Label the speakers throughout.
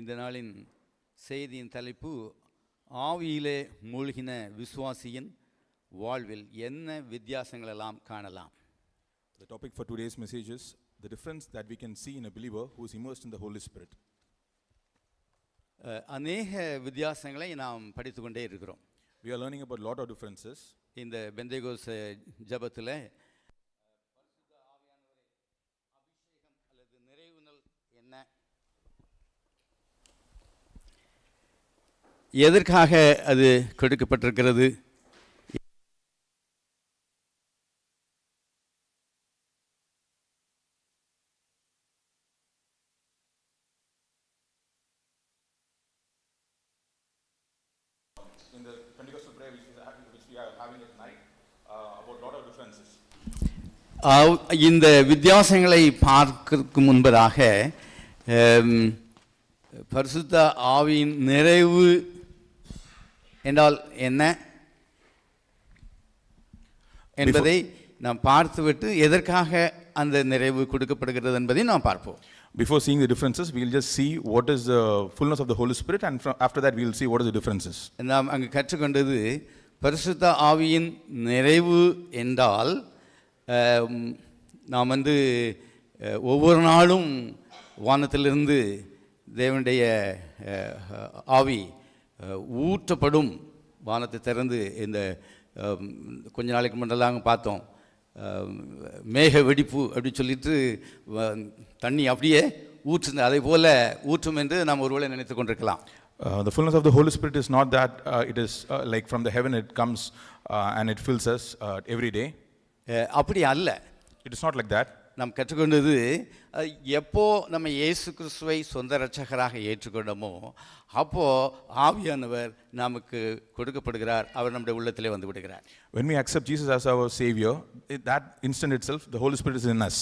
Speaker 1: இந்த நாளின் செய்தியின் தலைப்பு ஆவியிலே மூழ்கின விசுவாசியின் வாழ்வில் என்ன வித்தியாசங்கள் எல்லாம் காணலாம்.
Speaker 2: The topic for today's message is the difference that we can see in a believer who is immersed in the Holy Spirit.
Speaker 1: அநேக வித்தியாசங்களை நாம் படித்துக்கொண்டே இருக்கிறோம்.
Speaker 2: We are learning about a lot of differences.
Speaker 1: இந்த பெந்தேகோஸ் ஜெபத்தில் பரிசுத்த ஆவியானவரை அபிஷேகம் அல்லது நிறைவுனல் என்ன, எதற்காக அது கொடுக்கப்பட்டிருக்கிறது,
Speaker 2: In the Pentecostal prayer which we are having at night, about a lot of differences.
Speaker 1: இந்த வித்தியாசங்களை பார்க்கிறதுக்கு முன்பதாக பரிசுத்த ஆவியின் நிறைவு என்றால் என்ன என்பதை நாம் பார்த்துவிட்டு எதற்காக அந்த நிறைவு கொடுக்கப்படுகிறது என்பதை நாம் பார்ப்போம்.
Speaker 2: Before seeing the differences, we will just see what is the fullness of the Holy Spirit, and after that we will see what is the differences.
Speaker 1: நாம் அங்கு கற்றுக்கொண்டது பரிசுத்த ஆவியின் நிறைவு என்றால் நாம் ஒவ்வொரு நாளும் வானத்திலிருந்து தேவனுடைய ஆவி ஊற்றப்படும், வானத்தை திறந்து இந்த கொஞ்ச நாளைக்கு முன்னெல்லாம் பார்த்தோம், மேக வெடிப்பு அப்படி சொல்லிட்டு தண்ணி அப்படியே ஊற்றுது, அதை போல ஊற்றும் என்று நாம் ஒருவேளை நினைத்து கொண்டிருக்கலாம்.
Speaker 2: The fullness of the Holy Spirit is not that it is like from the heaven it comes and it fills us every day.
Speaker 1: அப்படி அல்ல.
Speaker 2: It is not like that.
Speaker 1: நாம் கற்றுக்கொண்டது எப்போ நம்ம இயேசு கிறிஸ்துவை சொந்த இரட்சகராக ஏற்றுக்கொண்டோமோ அப்போ ஆவியானவர் நமக்கு கொடுக்கப்படுகிறார், அவர் நம்முடைய உள்ளத்திலே வந்து விடுகிறார்.
Speaker 2: When we accept Jesus as our Savior, that instant itself the Holy Spirit is in us.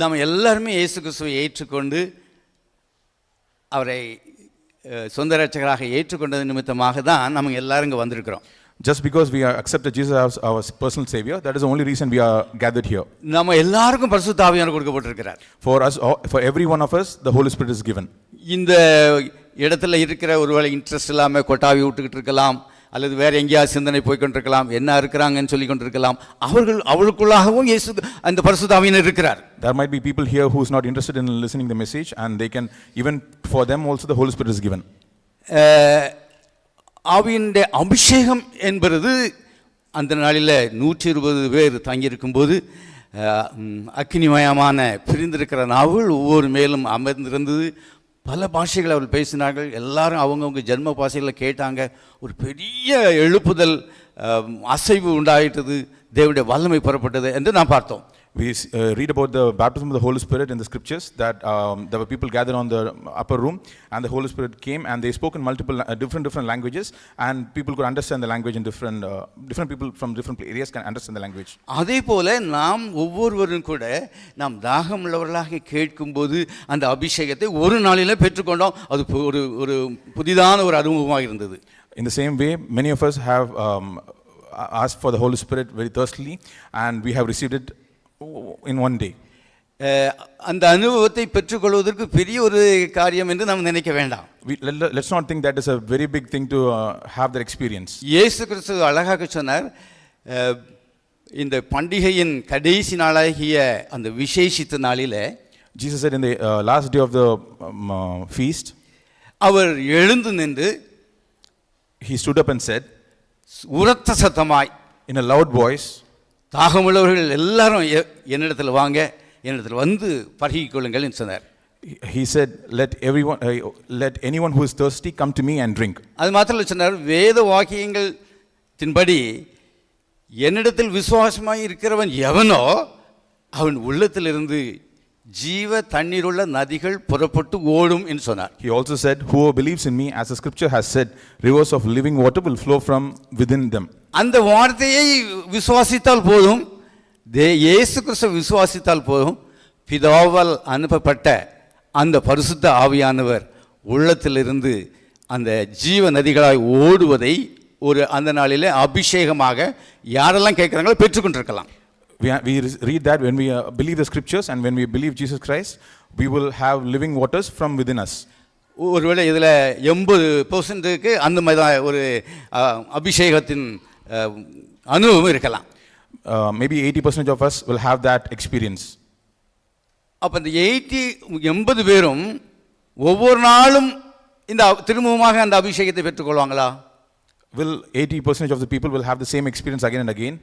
Speaker 1: நாம் எல்லாருமே இயேசு கிறிஸ்துவை ஏற்றுக்கொண்டு அவரை சொந்த இரட்சகராக ஏற்றுக்கொண்டது நிமித்தமாக தான் நம்ம எல்லாரும் இங்கே வந்திருக்கிறோம்.
Speaker 2: Just because we are accepted Jesus as our personal Savior, that is the only reason we are gathered here.
Speaker 1: நம்ம எல்லாருக்கும் பரிசுத்த ஆவியானவர் கொடுக்கப்பட்டிருக்கிறார்.
Speaker 2: For us, for every one of us, the Holy Spirit is given.
Speaker 1: இந்த இடத்துல இருக்கிற ஒருவேளை interest இல்லாமல் கொட்டாவி விட்டுக்கிட்டு இருக்கலாம், அல்லது வேற எங்கேயாவது சிந்தனை போய்கொண்டிருக்கலாம், என்ன இருக்கிறாங்கன்னு சொல்லி கொண்டிருக்கலாம், அவளுக்குள்ளாகவும் இயேசு அந்த பரிசுத்த ஆவியானவர் இருக்கிறார்.
Speaker 2: There might be people here who is not interested in listening the message, and they can, even for them also the Holy Spirit is given. ஆவியினுடைய அபிஷேகம் என்பது அந்த நாளில் 120 பேர் தங்கியிருக்கும்போது அக்கினிமயமான பிரிந்திருக்கிற நாவல் ஒவ்வொரு மேலும் அமர்ந்திருந்தது. பல பாஷைகள் அவர்கள் பேசினார்கள், எல்லாரும் அவங்கவுங்க ஜென்ம பாஷைகளை கேட்டாங்க. ஒரு பெரிய எழுப்புதல் அசைவு உண்டாயிட்டது, தேவனுடைய வல்லமை புறப்பட்டது என்று நாம் பார்த்தோம். We read about the baptism of the Holy Spirit in the scriptures, that there were people gathered on the upper room and the Holy Spirit came and they spoke in multiple different languages, and people could understand the language in different people from different areas can understand the language.
Speaker 1: அதே போல நாம் ஒவ்வொருவரும் கூட நாம் தாகம் உள்ளவர்களாக கேட்கும்போது அந்த அபிஷேகத்தை ஒரு நாளிலே பெற்றுக்கொண்டோம். அது ஒரு புதிதான ஒரு அனுபவமாக இருந்தது.
Speaker 2: In the same way, many of us have asked for the Holy Spirit very thirstily, and we have received it in one day.
Speaker 1: அந்த அனுபவத்தை பெற்றுக்கொள்வதற்கு பெரிய ஒரு காரியம் என்று நாம் நினைக்க வேண்டாம்.
Speaker 2: Let's not think that is a very big thing to have that experience.
Speaker 1: இயேசு கிறிஸ்து அழகாக சொன்னார், இந்த பண்டிகையின் கடைசி நாளாகிய அந்த விசேஷித்த நாளிலே,
Speaker 2: Jesus said in the last day of the feast, அவர்
Speaker 1: எழுந்து நின்று
Speaker 2: he stood up and said
Speaker 1: உரத்த சத்தமாய் in a loud voice, தாகமுள்ளவர்கள் எல்லாரும் என்னிடத்தில் வாங்க, என்னிடத்தில் வந்து பருகிக் கொள்ளுங்கள் என்று சொன்னார்.
Speaker 2: He said, let anyone who is thirsty come to me and drink.
Speaker 1: அது மாத்திரம் சொன்னார், வேத வாக்கியங்கள் தின்படி என்னிடத்தில் விசுவாசமாய் இருக்கிறவன் எவனோ அவன் உள்ளத்திலிருந்து ஜீவ தண்ணீருள்ள நதிகள் புறப்பட்டு ஓடும் என்று சொன்னார்.
Speaker 2: He also said, whoever believes in me, as the scripture has said, rivers of living water will flow from within them.
Speaker 1: அந்த வார்த்தையை விசுவாசித்தால் போதும், இயேசு கிறிஸ்துவை விசுவாசித்தால் போதும், பிதாவால் அனுப்பப்பட்ட அந்த பரிசுத்த ஆவியானவர் உள்ளத்திலிருந்து அந்த ஜீவ நதிகளாய் ஓடுவதை ஒரு அந்த நாளிலே அபிஷேகமாக யாரெல்லாம் கேட்குறாங்களோ பெற்றுக்கொண்டிருக்கலாம்.
Speaker 2: We read that when we believe the scriptures and when we believe Jesus Christ, we will have living waters from within us. ஒருவேளை இதில் 80%க்கு அந்த மாதிரி தான் ஒரு அபிஷேகத்தின் அனுபவம் இருக்கலாம்.
Speaker 3: Maybe 80% of us will have that experience.
Speaker 2: அப்போ இந்த 80 பேரும் ஒவ்வொரு நாளும் இந்த திரும்பவுமாக அந்த அபிஷேகத்தை பெற்றுக்கொள்வாங்களா?
Speaker 3: Will 80% of the people will have the same experience again and again?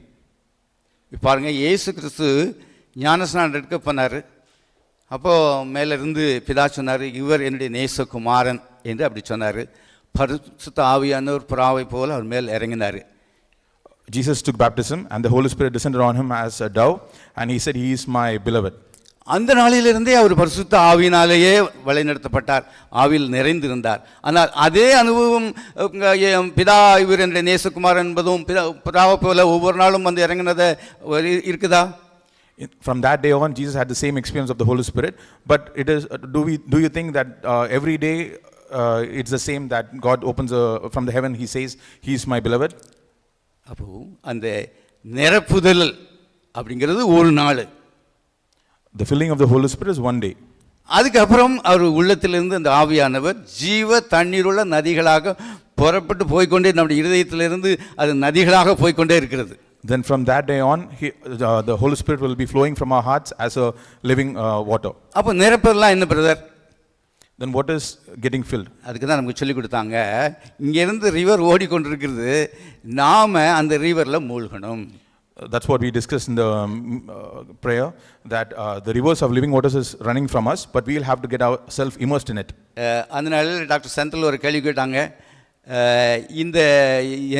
Speaker 2: பாருங்க, இயேசு கிறிஸ்து ஞானஸ்நானம் எடுக்க போனார். அப்போது மேலிருந்து பிதா சொன்னார், இவர் என்னுடைய நேசகுமாரன் என்று அப்படி சொன்னார். பரிசுத்த ஆவியானவர் புறாவை போல் அவர் மேல் இறங்கினார்.
Speaker 3: Jesus took baptism and the Holy Spirit descended on him as a dove and he said, he is my beloved.
Speaker 2: அந்த நாளிலிருந்தே அவர் பரிசுத்த ஆவியினாலேயே வழிநடத்தப்பட்டார், ஆவியில் நிறைந்திருந்தார். ஆனால் அதே அனுபவம் பிதா இவர் என்ற நேசகுமார் என்பதும் பிதாவை போல ஒவ்வொரு நாளும் வந்து இறங்கினதை இருக்குதா?
Speaker 3: From that day on, Jesus had the same experience of the Holy Spirit. But it is, do you think that every day it's the same, that God opens from the heaven, he says, he is my beloved?
Speaker 2: அப்போ அந்த நிரப்புதல் அப்படிங்கிறது ஒரு நாள்.
Speaker 3: The filling of the Holy Spirit is one day.
Speaker 2: அதுக்கப்புறம் அவர் உள்ளத்திலிருந்து அந்த ஆவியானவர் ஜீவ தண்ணீருள்ள நதிகளாக புறப்பட்டு போய்கொண்டே நம்முடைய இருதயத்திலிருந்து அது நதிகளாக போய்கொண்டே இருக்கிறது.
Speaker 3: Then from that day on, the Holy Spirit will be flowing from our hearts as a living water.
Speaker 2: அப்போ நிரப்பதெல்லாம் என்ன brother?
Speaker 3: Then what is getting filled?
Speaker 2: அதுக்கு தான் நமக்கு சொல்லிக் கொடுத்தாங்க, இங்கேருந்து ரிவர் ஓடிக்கொண்டிருக்கிறது, நாம் அந்த ரிவரில் மூழ்கணும்.
Speaker 3: That's what we discussed in the prayer, that the rivers of living waters is running from us, but we will have to get ourselves immersed in it.
Speaker 2: அதனால டாக்டர் செந்தில் ஒரு கேள்வி கேட்டாங்க, இந்த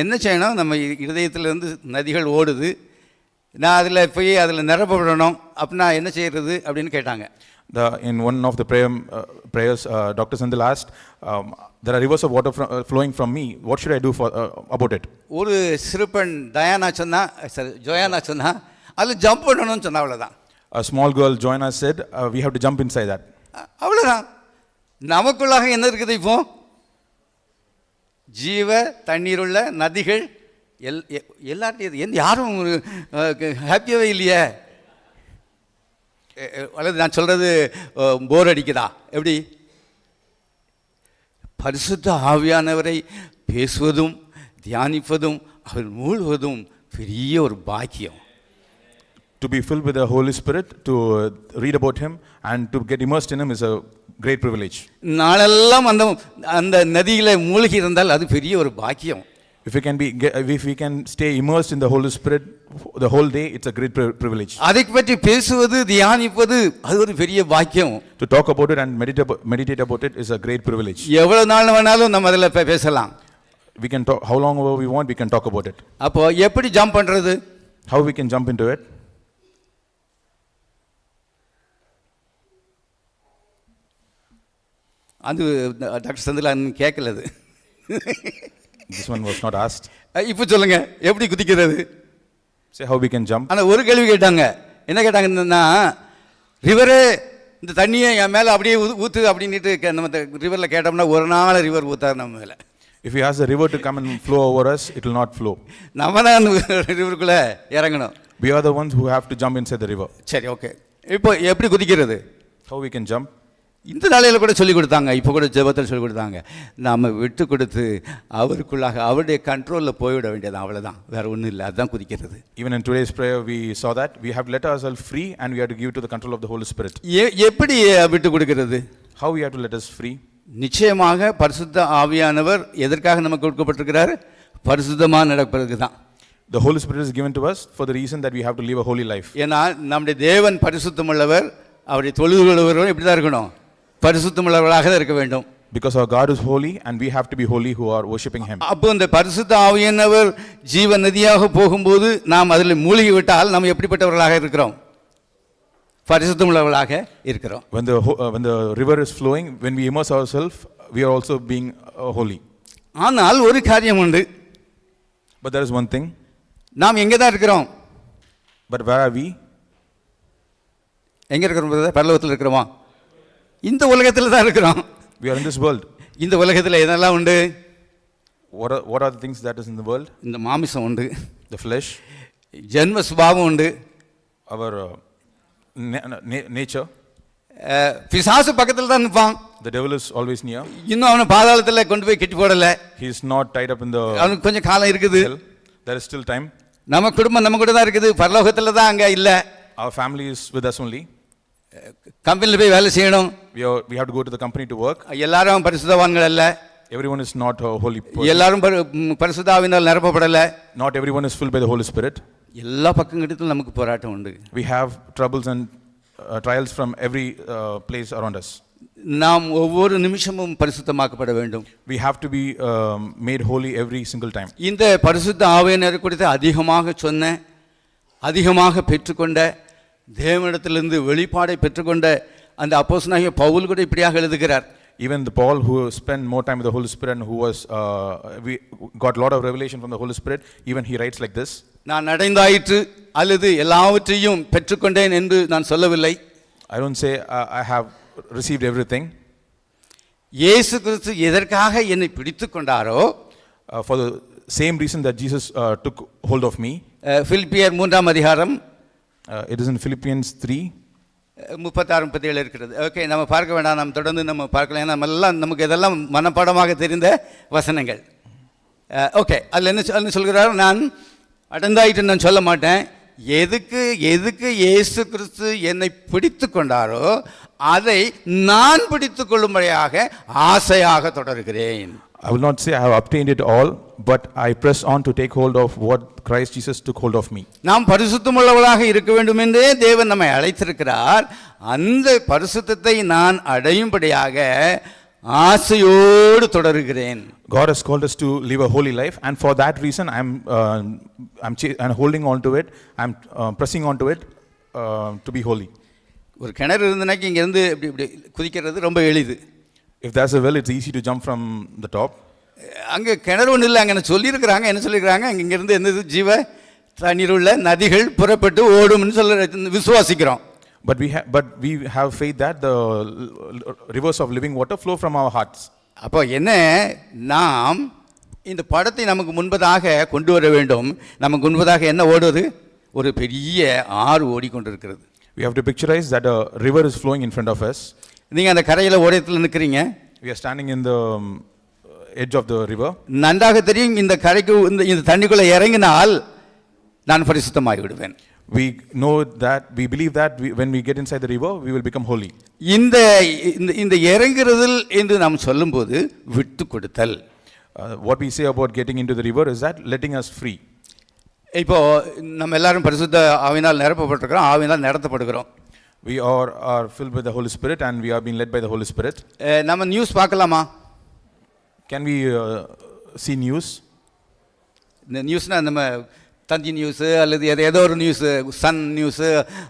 Speaker 2: என்ன செய்யணும், நம்ம இருதயத்திலேருந்து நதிகள் ஓடுது, நான் அதில் போய் அதில் நிரப்பப்படணும் அப்படின்னா என்ன செய்கிறது அப்படின்னு கேட்டாங்க.
Speaker 3: In one of the prayers, Dr. Sandil asked, there are rivers of water flowing from me. What should I do about it?
Speaker 2: ஒரு சிறுபெண் ஜோயானா சொன்னா அதில் ஜம்ப் பண்ணணும்னு சொன்னா, அவ்வளோதான்.
Speaker 3: A small girl, Joanna, said, we have to jump inside that.
Speaker 2: அவ்வளோதான். நமக்குள்ளாக என்ன இருக்குது? இப்போ ஜீவ தண்ணீருள்ள நதிகள் எல்லார்ட்டையும் யாரும் ஹாப்பியாகவே இல்லையே. அல்லது நான் சொல்கிறது போர் அடிக்குதா? எப்படி? பரிசுத்த ஆவியானவரை பேசுவதும் தியானிப்பதும் அவர் மூழ்குவதும் பெரிய ஒரு பாக்கியம்.
Speaker 3: To be filled with the Holy Spirit, to read about Him and to get immersed in Him is a great privilege.
Speaker 2: நாளெல்லாம் அந்த நதியில மூழ்கி இருந்தால் அது பெரிய ஒரு பாக்கியம்.
Speaker 3: If we can stay immersed in the Holy Spirit the whole day, it's a great privilege.
Speaker 2: அதை பற்றி பேசுவது தியானிப்பது அது ஒரு பெரிய பாக்கியம்.
Speaker 3: To talk about it and meditate about it is a great privilege.
Speaker 2: எவ்வளவு நாள் வேணாலும் நம்ம அதில் பேசலாம்.
Speaker 3: We can talk how long we want, we can talk about it.
Speaker 2: அப்போ எப்படி ஜம்ப் பண்றது?
Speaker 3: How we can jump into it?
Speaker 2: அது டாக்டர் செந்தில் கேட்கலது.
Speaker 3: This one was not asked.
Speaker 2: இப்போ சொல்லுங்க, எப்படி குதிக்கிறது?
Speaker 3: Say how we can jump.
Speaker 2: ஆனால் ஒரு கேள்வி கேட்டாங்க. என்ன கேட்டாங்கன்னா, ரிவரே இந்த தண்ணியை என் மேலே அப்படியே ஊற்று அப்படின்ட்டு நம்ம ரிவரில் கேட்டோம்னா ஒரு நாள் ரிவர் ஊற்றாரு நம்ம மேலே.
Speaker 3: If we ask the river to come and flow over us, it will not flow.
Speaker 2: நம்ம தான் அந்த ரிவருக்குள்ளே இறங்கணும்.
Speaker 3: We are the ones who have to jump inside the river.
Speaker 2: சரி, ஓகே. இப்போ எப்படி குதிக்கிறது?
Speaker 3: How we can jump?
Speaker 2: இந்த நாளையில் கூட சொல்லிக் கொடுத்தாங்க, இப்போ கூட ஜெபத்தில் சொல்லிக் கொடுத்தாங்க. நாம் விட்டு கொடுத்து அவருக்குள்ளாக அவருடைய கண்ட்ரோலில் போய்விட வேண்டியது, அவ்வளோதான், வேறு ஒன்றும் இல்லை. அதுதான் குதிக்கிறது.
Speaker 3: Even in today's prayer we saw that we have to let ourselves free and we have to give to the control of the Holy Spirit.
Speaker 2: எப்படி விட்டு கொடுக்கிறது?
Speaker 3: How we have to let us free?
Speaker 2: நிச்சயமாக பரிசுத்த ஆவியானவர் எதற்காக நமக்கு கொடுக்கப்பட்டிருக்கிறார்? பரிசுத்தமாக நடப்பதற்கு தான்.
Speaker 3: The Holy Spirit is given to us for the reason that we have to live a holy life.
Speaker 2: ஏன்னா நம்முடைய தேவன் பரிசுத்தமுள்ளவர், அவருடைய தொழுது கொள்கிறவர்கள் எப்படி தான் இருக்கணும்? பரிசுத்தமுள்ளவர்களாக தான் இருக்க வேண்டும்.
Speaker 3: Because our God is holy and we have to be holy who are worshiping Him.
Speaker 2: அப்போ இந்த பரிசுத்த ஆவியானவர் ஜீவ நதியாக போகும்போது நாம் அதில் மூழ்கி விட்டால் நாம் எப்படிப்பட்டவர்களாக இருக்கிறோம்? பரிசுத்தமுள்ளவர்களாக இருக்கிறோம்.
Speaker 3: When the river is flowing, when we immerse ourselves, we are also being holy.
Speaker 2: ஆனால் ஒரு காரியம் உண்டு.
Speaker 3: But there is one thing.
Speaker 2: நாம் எங்கே தான் இருக்கிறோம்?
Speaker 3: But where are we?
Speaker 2: எங்கே இருக்கிறோம்? பரலோகத்தில் இருக்கிறோமா? இந்த உலகத்தில் தான் இருக்கிறோம்.
Speaker 3: We are in this world.
Speaker 2: இந்த உலகத்தில் என்னெல்லாம் உண்டு?
Speaker 3: What are the things that is in the world?
Speaker 2: இந்த மாமிசம் உண்டு,
Speaker 3: the flesh,
Speaker 2: ஜென்ம சுபாவம் உண்டு,
Speaker 3: our nature,
Speaker 1: பிசாசு பக்கத்தில் தான் நிற்பான்.
Speaker 3: The devil is always near.
Speaker 1: இன்னும் அவனை பாதாளத்தில் கொண்டு போய் கட்டி போடல.
Speaker 3: He is not tied up in the
Speaker 1: அவனுக்கு கொஞ்சம் காலம் இருக்குது.
Speaker 3: hell. There is still time.
Speaker 1: நம்ம குடும்பம் நம்ம கூட தான் இருக்குது, பரலோகத்தில் தான் அங்கே இல்லை.
Speaker 3: Our family is with us only.
Speaker 1: கம்பெனியில் போய் வேலை செய்யணும்.
Speaker 3: We have to go to the company to work.
Speaker 1: எல்லாரும் பரிசுத்தவான்கள் அல்ல.
Speaker 3: Everyone is not a holy person.
Speaker 1: எல்லாரும் பரிசுத்த ஆவியினால் நிரப்பப்படலை.
Speaker 3: Not everyone is filled by the Holy Spirit.
Speaker 1: எல்லா பக்கங்களிலும் நமக்கு போராட்டம் உண்டு.
Speaker 3: We have troubles and trials from every place around us.
Speaker 1: நாம் ஒவ்வொரு நிமிஷமும் பரிசுத்தமாக்கப்பட வேண்டும்.
Speaker 3: We have to be made holy every single time.
Speaker 1: இந்த பரிசுத்த ஆவியானவரை குறித்து அதிகமாக சொன்ன, அதிகமாக பெற்றுக்கொண்ட, தேவனிடத்திலிருந்து வெளிப்பாடை பெற்றுக்கொண்ட அந்த அப்போஸ்தலனாகிய பவுல் கூட இப்படியாக எழுதுகிறார்.
Speaker 3: Even the Paul who spent more time with the Holy Spirit and who was we got a lot of revelation from the Holy Spirit, even he writes like this.
Speaker 1: நான் அடைந்தாயிற்று அல்லது எல்லாவற்றையும் பெற்றுக்கொண்டேன் என்று நான் சொல்லவில்லை.
Speaker 3: I don't say I have received everything.
Speaker 1: இயேசு கிறிஸ்து எதற்காக என்னை பிடித்துக் கொண்டாரோ,
Speaker 3: For the same reason that Jesus took hold of me.
Speaker 1: பிலிப்பியர் 3ஆம் அதிகாரம்
Speaker 3: It is in Philippians 3.
Speaker 1: 36-37 இருக்கிறது. ஓகே, நம்ம பார்க்க வேண்டாம், நம்ம தொடர்ந்து நம்ம பார்க்கலாம். ஏன்னா நமக்கு இதெல்லாம் மனப்பாடமாக தெரிந்த வசனங்கள். ஓகே, அதில் என்ன சொல்கிறார்? நான் அடைந்தாயிட்டு நான் சொல்ல மாட்டேன். எதுக்கு இயேசு கிறிஸ்து என்னை பிடித்து கொண்டாரோ அதை நான் பிடித்து கொள்ளும்படியாக ஆசையாக தொடர்கிறேன்.
Speaker 3: I will not say I have obtained it all, but I press on to take hold of what Christ Jesus took hold of me.
Speaker 1: நாம் பரிசுத்தமுள்ளவர்களாக இருக்க வேண்டும் என்றே தேவன் நம்மை அழைத்திருக்கிறார். அந்த பரிசுத்தத்தை நான் அடையும்படியாக ஆசையோடு தொடர்கிறேன்.
Speaker 3: God has called us to live a holy life, and for that reason I'm holding on to it. I'm pressing on to it to be holy.
Speaker 1: ஒரு கிணறு இருந்தனாக்கி இங்க இருந்து இப்படி குதிக்கிறது ரொம்ப எளிது.
Speaker 3: If there's a well, it's easy to jump from the top.
Speaker 1: அங்கே கிணறு ஒன்றும் இல்லை. அங்கே என்ன சொல்லியிருக்கிறாங்க? இங்க இருந்து என்னது ஜீவ தண்ணீர் உள்ள நதிகள் புறப்பட்டு ஓடும்னு சொல்ல விசுவாசிக்கிறோம்.
Speaker 3: But we have faith that the rivers of living water flow from our hearts.
Speaker 1: அப்போ என்ன, நாம் இந்த படத்தை நமக்கு முன்பதாக கொண்டு வர வேண்டும். நமக்கு முன்பதாக என்ன ஓடுவது? ஒரு பெரிய ஆறு ஓடிக்கொண்டிருக்கிறது.
Speaker 3: We have to picturize that a river is flowing in front of us.
Speaker 1: நீங்கள் அந்த கரையில் ஓடத்தில் நிற்கிறீங்க.
Speaker 3: We are standing in the edge of the river.
Speaker 1: நன்றாக தெரியும், இந்த கரைக்கு இந்த தண்ணிக்குள்ளே இறங்கினால் நான் பரிசுத்தமாகி விடுவேன்.
Speaker 3: We know that, we believe that when we get inside the river, we will become holy.
Speaker 1: இந்த இறங்குறதில் என்று நாம் சொல்லும்போது விட்டு கொடுத்தல்.
Speaker 3: What we say about getting into the river is that letting us free.
Speaker 1: இப்போ நம்ம எல்லாரும் பரிசுத்த ஆவியினால் நிரப்பப்பட்டிருக்கிறோம், ஆவியினால் நடத்தப்படுகிறோம்.
Speaker 3: We are filled with the Holy Spirit and we are being led by the Holy Spirit.
Speaker 1: நம்ம நியூஸ் பார்க்கலாமா?
Speaker 3: Can we see news?
Speaker 1: இந்த நியூஸ்னா நம்ம தந்தி நியூஸு அல்லது ஏதோ ஒரு நியூஸு, சன் நியூஸு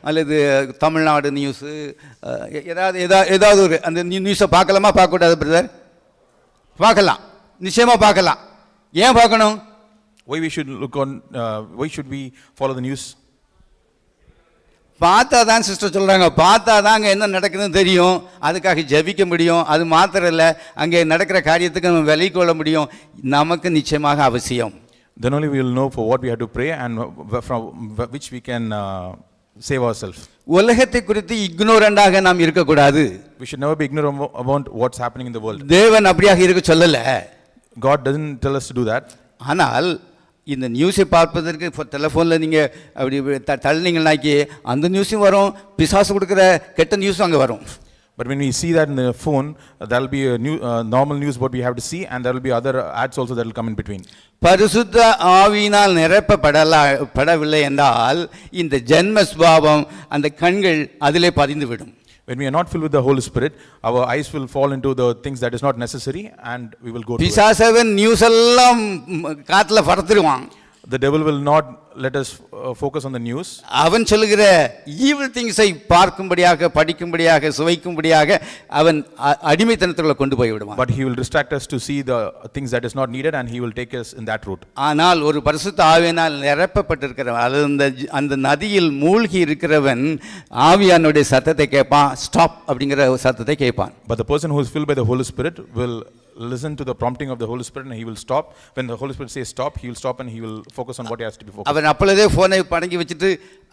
Speaker 1: அல்லது தமிழ்நாடு நியூஸு, ஏதாவது ஒரு அந்த நியூஸை பார்க்கலாமா பார்க்கக்கூடாது பிரதர்? பார்க்கலாம், நிச்சயமாக பார்க்கலாம். ஏன் பார்க்கணும்?
Speaker 3: Why should we follow the news?
Speaker 1: பார்த்தா தான் சிஸ்டர் சொல்கிறாங்க, பார்த்தா தான் அங்கே என்ன நடக்குதுன்னு தெரியும், அதுக்காக ஜெபிக்க முடியும். அது மாத்திரம் இல்லை, அங்கே நடக்கிற காரியத்துக்கு நம்ம விலை கொள்ள முடியும். நமக்கு நிச்சயமாக அவசியம்.
Speaker 3: Then only we will know for what we have to pray and from which we can save ourselves.
Speaker 1: உலகத்தை குறித்து இக்னோரண்டாக நாம் இருக்கக்கூடாது.
Speaker 3: We should never be ignorant about what's happening in the world.
Speaker 1: தேவன் அப்படியாக இருக்க சொல்லல.
Speaker 3: God doesn't tell us to do that.
Speaker 1: ஆனால் இந்த நியூஸை பார்ப்பதற்கு இப்போ டெலிஃபோனில் நீங்கள் அப்படி தள்ளினீங்கன்னாக்கி அந்த நியூஸும் வரும், பிசாசு கொடுக்குற கெட்ட நியூஸும் அங்கே வரும்.
Speaker 3: But when we see that in the phone, there will be a normal news what we have to see, and there will be other ads also that will come in between.
Speaker 1: பரிசுத்த ஆவியினால் நிரப்பப்படவில்லை என்றால் இந்த ஜென்ம சுபாவம், அந்த கண்கள் அதிலே பதிந்துவிடும்.
Speaker 3: When we are not filled with the Holy Spirit, our eyes will fall into the things that is not necessary, and we will go to it.
Speaker 1: பிசாசவன் நியூஸ் எல்லாம் காத்துல பறந்துடுவான்.
Speaker 3: The devil will not let us focus on the news.
Speaker 1: அவன் சொல்லுகிற evil திங்ஸை பார்க்கும்படியாக, படிக்கும்படியாக, சுவைக்கும்படியாக அவன் அடிமைத்தனத்துக்குள்ள கொண்டு போய் விடுவான்.
Speaker 3: But he will distract us to see the things that is not needed, and he will take us in that route.
Speaker 1: ஆனால் ஒரு பரிசுத்த ஆவியினால் நிரப்பப்பட்டிருக்கிறவன், அது அந்த நதியில் மூழ்கி இருக்கிறவன் ஆவியானுடைய சத்தத்தை கேட்பான், ஸ்டாப் அப்படிங்கிற சத்தத்தை கேட்பான்.
Speaker 3: But the person who is filled by the Holy Spirit will listen to the prompting of the Holy Spirit, and he will stop. When the Holy Spirit says stop, he will stop and he will focus on what he has to be focused.
Speaker 1: அவன் அப்பொழுதே போனை படங்கி வச்சுட்டு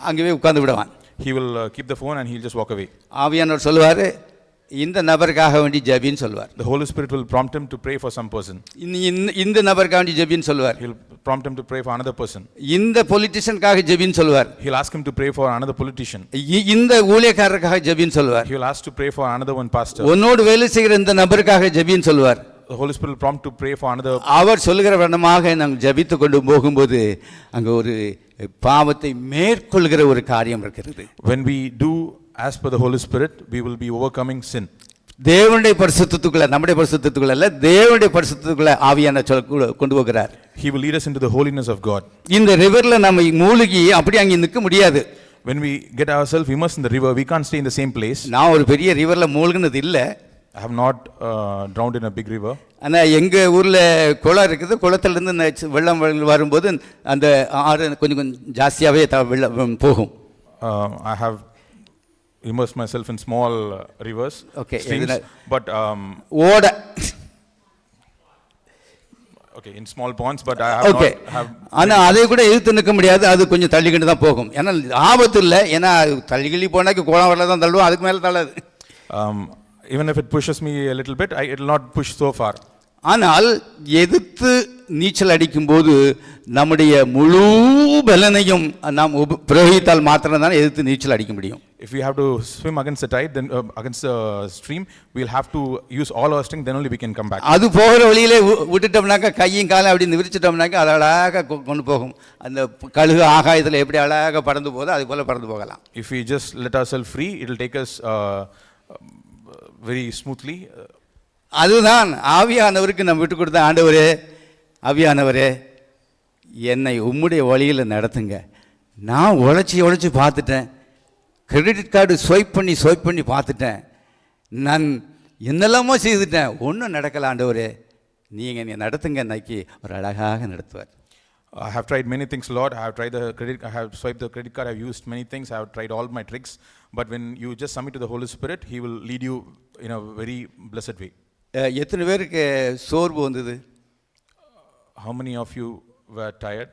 Speaker 1: அங்கேயே உட்கார்ந்து விடுவான்.
Speaker 3: he will keep the phone and he'll just walk away.
Speaker 1: ஆவியானவர் சொல்லுவார், இந்த நபருக்காக வேண்டி ஜெபின்னு சொல்லுவார்.
Speaker 3: The Holy Spirit will prompt him to pray for some person.
Speaker 1: இந்த நபருக்காக வேண்டி ஜெபின்னு சொல்லுவார்.
Speaker 3: He'll prompt him to pray for another person.
Speaker 1: இந்த பொலிட்டிஷியனுக்காக ஜெபின்னு சொல்லுவார்.
Speaker 3: He'll ask him to pray for another politician.
Speaker 1: இந்த ஊழியக்காரருக்காக ஜெபின்னு சொல்லுவார்.
Speaker 3: He'll ask to pray for another one pastor.
Speaker 1: உன்னோடு வேலை செய்கிற இந்த நபருக்காக ஜெபின்னு சொல்லுவார்.
Speaker 3: The Holy Spirit will prompt to pray for another.
Speaker 1: அவர் சொல்லுகிற வண்ணமாக நாங்கள் ஜெபித்து கொண்டு போகும்போது அங்கே ஒரு பாவத்தை மேற்கொள்கிற ஒரு காரியம் இருக்கிறது.
Speaker 3: When we do as per the Holy Spirit, we will be overcoming sin.
Speaker 1: தேவனுடைய பரிசுத்தத்துக்குள்ள, நம்முடைய பரிசுத்தத்துக்குள்ள அல்ல, தேவனுடைய பரிசுத்தத்துக்குள்ள ஆவியான கொண்டு போகிறார்.
Speaker 3: He will lead us into the holiness of God.
Speaker 1: இந்த ரிவர்ல நம்ம மூழ்கி அப்படி அங்கே நிற்க முடியாது.
Speaker 3: When we get ourselves immersed in the river, we can't stay in the same place.
Speaker 1: நான் ஒரு பெரிய ரிவர்ல மூழ்கினது இல்லை.
Speaker 3: I have not drowned in a big river.
Speaker 1: ஆனால் எங்கள் ஊரில் குளம் இருக்குது. குளத்துலேருந்து வெள்ளம் வரும்போது அந்த ஆறு கொஞ்சம் கொஞ்சம் ஜாஸ்தியாகவே வெள்ளம் போகும்.
Speaker 3: I have immersed myself in small rivers, streams, but
Speaker 1: ஓட
Speaker 3: okay, in small ponds, but I have not have.
Speaker 1: ஆனால் அதை கூட எதிர்த்து நிற்க முடியாது. அது கொஞ்சம் தள்ளிக்கிட்டு தான் போகும். ஏன்னா ஆபத்து இல்லை. ஏன்னா தள்ளிக்கிள்ளி போனாக்கி குளம் வரல தான் தள்ளுவோம், அதுக்கு மேலே தள்ளாது.
Speaker 3: Even if it pushes me a little bit, it will not push so far.
Speaker 1: ஆனால் எதிர்த்து நீச்சல் அடிக்கும்போது நம்முடைய முழு பலனையும் நாம் பிரயோகித்தால் மாத்திரம் தான் எதிர்த்து நீச்சல் அடிக்க முடியும்.
Speaker 3: If we have to swim against the tide, then against the stream, we'll have to use all our strength, then only we can come back.
Speaker 1: அது போகிற வழியிலே விட்டுட்டோம்னாக்கா, கையும் காலம் அப்படி விரிச்சிட்டோம்னாக்கா அது அழகாக கொண்டு போகும். அந்த கழுகு ஆகாயத்தில் எப்படி அழகாக பறந்து போதோ அது போல பறந்து போகலாம்.
Speaker 3: If we just let ourselves free, it will take us very smoothly.
Speaker 1: அதுதான் ஆவியானவருக்கு நம்ம விட்டு கொடுத்த. ஆண்டவரே, ஆவியானவரே, என்னை உம்முடைய வழியில் நடத்துங்க. நான் உழைச்சி பார்த்துட்டேன். கிரெடிட் கார்டு ஸ்வைப் பண்ணி பார்த்துட்டேன். நான் என்னெல்லாமோ செய்துட்டேன், ஒன்றும் நடக்கல. ஆண்டவரே, நீங்கள் என்னை நடத்துங்க. இன்னைக்கு ஒரு அழகாக நடத்துவார்.
Speaker 3: I have tried many things, Lord. I have swiped the credit card. I have used many things. I have tried all my tricks. But when you just submit to the Holy Spirit, He will lead you in a very blessed way.
Speaker 1: எத்தனை பேருக்கு சோர்வு வந்தது?
Speaker 3: How many of you were tired?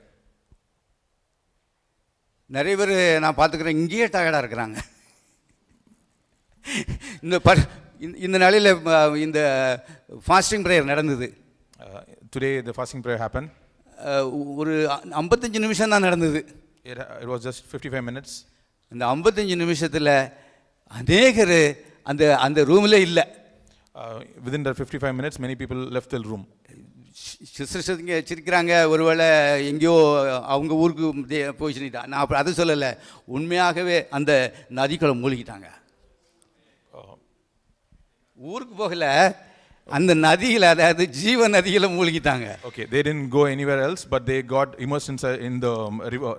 Speaker 1: நிறைய பேர் நான் பார்த்துக்கிறேன், இங்கேயே டயர்டாக இருக்கிறாங்க. இந்த நாளில் இந்த ஃபாஸ்டிங் ப்ரேயர் நடந்தது.
Speaker 3: Today the fasting prayer happened.
Speaker 1: ஒரு 55 நிமிஷம் தான் நடந்தது.
Speaker 3: It was just 55 minutes.
Speaker 1: இந்த 55 நிமிஷத்தில் அநேகர் அந்த ரூமில் இல்லை.
Speaker 3: Within the 55 minutes, many people left the room.
Speaker 1: சிஸ்டர்ஸுங்க சிரிக்கிறாங்க, ஒருவேளை எங்கேயோ அவங்க ஊருக்கு போய் சொல்லிட்டா. நான் அப்போ அதை சொல்லலை, உண்மையாகவே அந்த நதிக்குள்ள மூழ்கிட்டாங்க. ஊருக்கு போகல, அந்த நதியில், அதாவது ஜீவ நதியில் மூழ்கிட்டாங்க.
Speaker 3: Okay, they didn't go anywhere else, but they got immersed in the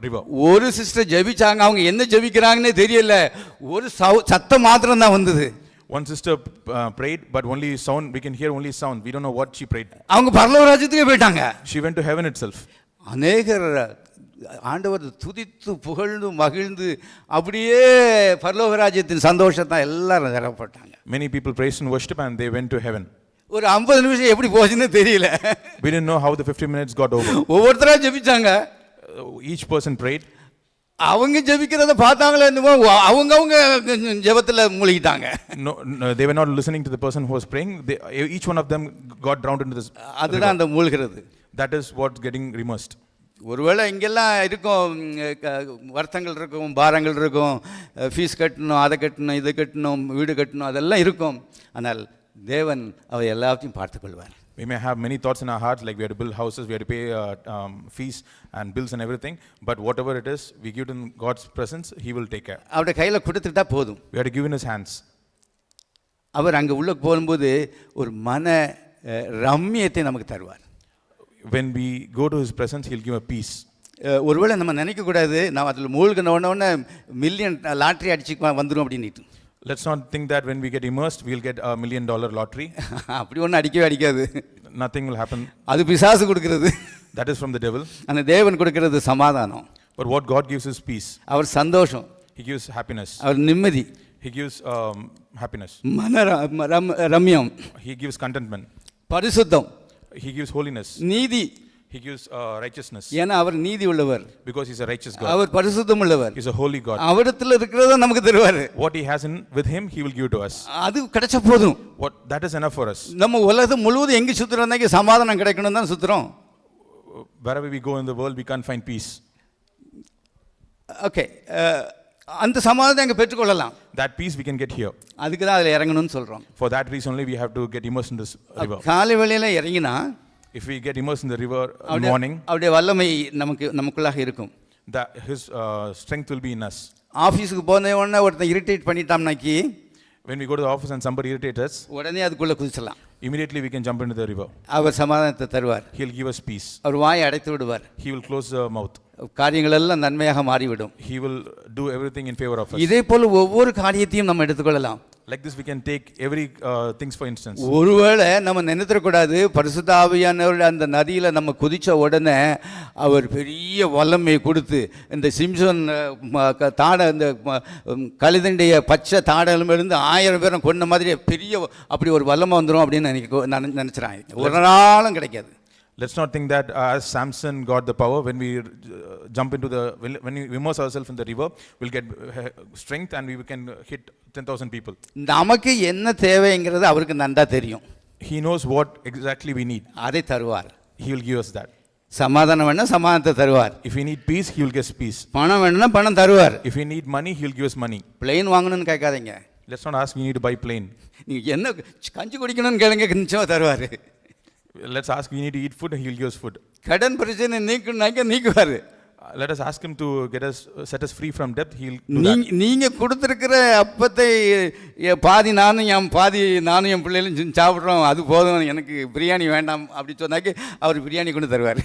Speaker 3: river.
Speaker 1: ஒரு சிஸ்டர் ஜெபிச்சாங்க, அவங்க என்ன ஜெபிக்கிறாங்கன்னே தெரியல, ஒரு சத்தம் மாத்திரம் தான் வந்தது.
Speaker 3: One sister prayed, but only sound, we can hear only sound. We don't know what she prayed.
Speaker 1: அவங்க பரலோக ராஜ்யத்துக்கே போயிட்டாங்க.
Speaker 3: She went to heaven itself.
Speaker 1: அநேகர் ஆண்டவர் துதித்து புகழ்ந்து மகிழ்ந்து அப்படியே பரலோக ராஜ்யத்தின் சந்தோஷத்தை எல்லாரும் நிரப்பட்டாங்க.
Speaker 3: Many people praised and worshipped and they went to heaven.
Speaker 1: ஒரு 50 நிமிஷம் எப்படி போச்சுன்னு தெரியல.
Speaker 3: We didn't know how the 50 minutes got over.
Speaker 1: ஒவ்வொருத்தரா ஜெபிச்சாங்க.
Speaker 3: Each person prayed.
Speaker 1: அவங்க ஜெபிக்கிறத பார்த்தாங்களே, அவங்க ஜெபத்தில் மூழ்கிட்டாங்க.
Speaker 3: No, they were not listening to the person who was praying. Each one of them got drowned into this.
Speaker 1: அதுதான் அந்த மூழ்கிறது.
Speaker 3: That is what's getting immersed.
Speaker 1: ஒருவேளை இங்கெல்லாம் இருக்கும், வருத்தங்கள் இருக்கும், பாரங்கள் இருக்கும், ஃபீஸ் கட்டணும், அதை கட்டணும், இதை கட்டணும், வீடு கட்டணும், அதெல்லாம் இருக்கும். ஆனால் தேவன் அவர் எல்லாத்தையும் பார்த்துக்கொள்வார்.
Speaker 3: We may have many thoughts in our hearts, like we have to build houses, we have to pay fees and bills and everything. But whatever it is, we give it in God's presence, He will take care.
Speaker 1: அவருடைய கையில் கொடுத்துட்டா போதும்.
Speaker 3: We have to give in His hands.
Speaker 1: அவர் அங்கே உள்ள போகும்போது ஒரு மன ரம்மியத்தை நமக்கு தருவார்.
Speaker 3: When we go to His presence, He'll give a peace.
Speaker 1: ஒருவேளை நம்ம நினைக்கக்கூடாது, நான் அதில் மூழ்கின உடனே மில்லியன் லாட்ரி அடிச்சு வந்துடும் அப்படின்ட்டு.
Speaker 3: Let's not think that when we get immersed, we'll get $1 million lottery.
Speaker 1: அப்படி ஒன்றும் அடிக்கவே அடிக்காது.
Speaker 3: Nothing will happen.
Speaker 1: அது பிசாசு கொடுக்கிறது.
Speaker 3: That is from the devil.
Speaker 1: அந்த தேவன் கொடுக்கிறது சமாதானம்.
Speaker 3: But what God gives is peace.
Speaker 1: அவர் சந்தோஷம்.
Speaker 3: He gives happiness.
Speaker 1: அவர் நிம்மதி.
Speaker 3: He gives happiness.
Speaker 1: மன ரம்யம்.
Speaker 3: He gives contentment.
Speaker 1: பரிசுத்தம்.
Speaker 3: He gives holiness.
Speaker 1: நீதி.
Speaker 3: He gives righteousness
Speaker 1: ஏன்னா அவர் நீதி உள்ளவர்,
Speaker 3: because He's a righteous God.
Speaker 1: அவர் பரிசுத்தம் உள்ளவர்,
Speaker 3: He's a holy God.
Speaker 1: அவரிடத்தில் இருக்கிறத நமக்கு தருவாரு.
Speaker 3: What He has in with Him, He will give to us.
Speaker 1: அது கிடைச்ச போதும்.
Speaker 3: That is enough for us.
Speaker 1: நம்ம உலகம் முழுவதும் எங்க சுத்துறோம்னா சமாதானம் கிடைக்கணும் தான் சுத்துறோம்.
Speaker 3: Wherever we go in the world, we can't find peace.
Speaker 1: Okay, அந்த சமாதானத்தை அங்கே பெற்றுக்கொள்ளலாம்.
Speaker 3: That peace we can get here.
Speaker 1: அதுக்கு தான் அதில் இறங்கணும்னு சொல்கிறோம்.
Speaker 3: For that reason only we have to get immersed in this river.
Speaker 1: காலை வேளையில் இறங்கினா,
Speaker 3: if we get immersed in the river in the morning,
Speaker 1: அவருடைய வல்லமை நமக்குள்ளாக இருக்கும்.
Speaker 3: that His strength will be in us.
Speaker 1: ஆஃபீஸுக்கு போன உடனே ஒருத்தன் irritate பண்ணிட்டாம்னாக்கி,
Speaker 3: when we go to the office and somebody irritates us,
Speaker 1: உடனே அதுக்குள்ளே குதிச்சலாம்.
Speaker 3: immediately we can jump into the river.
Speaker 1: அவர் சமாதானத்தை தருவார்.
Speaker 3: He'll give us peace.
Speaker 1: அவர் வாயை அடைத்து விடுவார்.
Speaker 3: He will close the mouth.
Speaker 1: காரியங்கள் எல்லாம் நன்மையாக மாறிவிடும்.
Speaker 3: He will do everything in favor of us.
Speaker 1: இதே போல ஒவ்வொரு காரியத்தையும் நம்ம எடுத்துக்கொள்ளலாம்.
Speaker 3: Like this we can take every things for instance.
Speaker 1: ஒருவேளை நம்ம நினைத்திடக்கூடாது, பரிசுத்த ஆவியானவருடைய அந்த நதியில் நம்ம குதித்த உடனே அவர் பெரிய வல்லமை கொடுத்து இந்த சிம்சன் தாடை இந்த கழுதண்டைய பச்சை தாடலிருந்து 1000 பேரை கொண்ட மாதிரி பெரிய அப்படி ஒரு வல்லமை வந்துடும் அப்படின்னு நினச்சிறாங்க. ஒரு நாளும் கிடைக்காது.
Speaker 3: Let's not think that as Samson got the power, when we jump into when we immerse ourselves in the river, we'll get strength and we can hit 10,000 people.
Speaker 1: நமக்கு என்ன தேவைங்கிறது அவருக்கு நன்றா தெரியும்.
Speaker 3: He knows what exactly we need.
Speaker 1: அதை தருவார்.
Speaker 3: He will give us that.
Speaker 1: சமாதானம் வேணா சமாதானத்தை தருவார்.
Speaker 3: If we need peace, He will give us peace.
Speaker 1: பணம் வேணும்னா பணம் தருவார்.
Speaker 3: If we need money, He will give us money.
Speaker 1: Plane வாங்கணும்னு கேட்காதீங்க.
Speaker 3: Let's not ask we need to buy plane.
Speaker 1: நீங்க என்ன கஞ்சி குடிக்கணும்னு கேளுங்க, நிச்சயமா தருவார்.
Speaker 3: Let's ask we need to eat food and He will give us food.
Speaker 1: கடன் பிரச்சனை நீக்குவார்.
Speaker 3: Let us ask Him to set us free from debt. He will do that.
Speaker 1: நீங்க கொடுத்துருக்கிற அப்பத்தை பாதி நானும் என் பிள்ளைகளும் சாப்பிட்றோம், அது போதும், எனக்கு பிரியாணி வேண்டாம் அப்படி சொன்னாக்கி அவர் பிரியாணி கொண்டு தருவார்.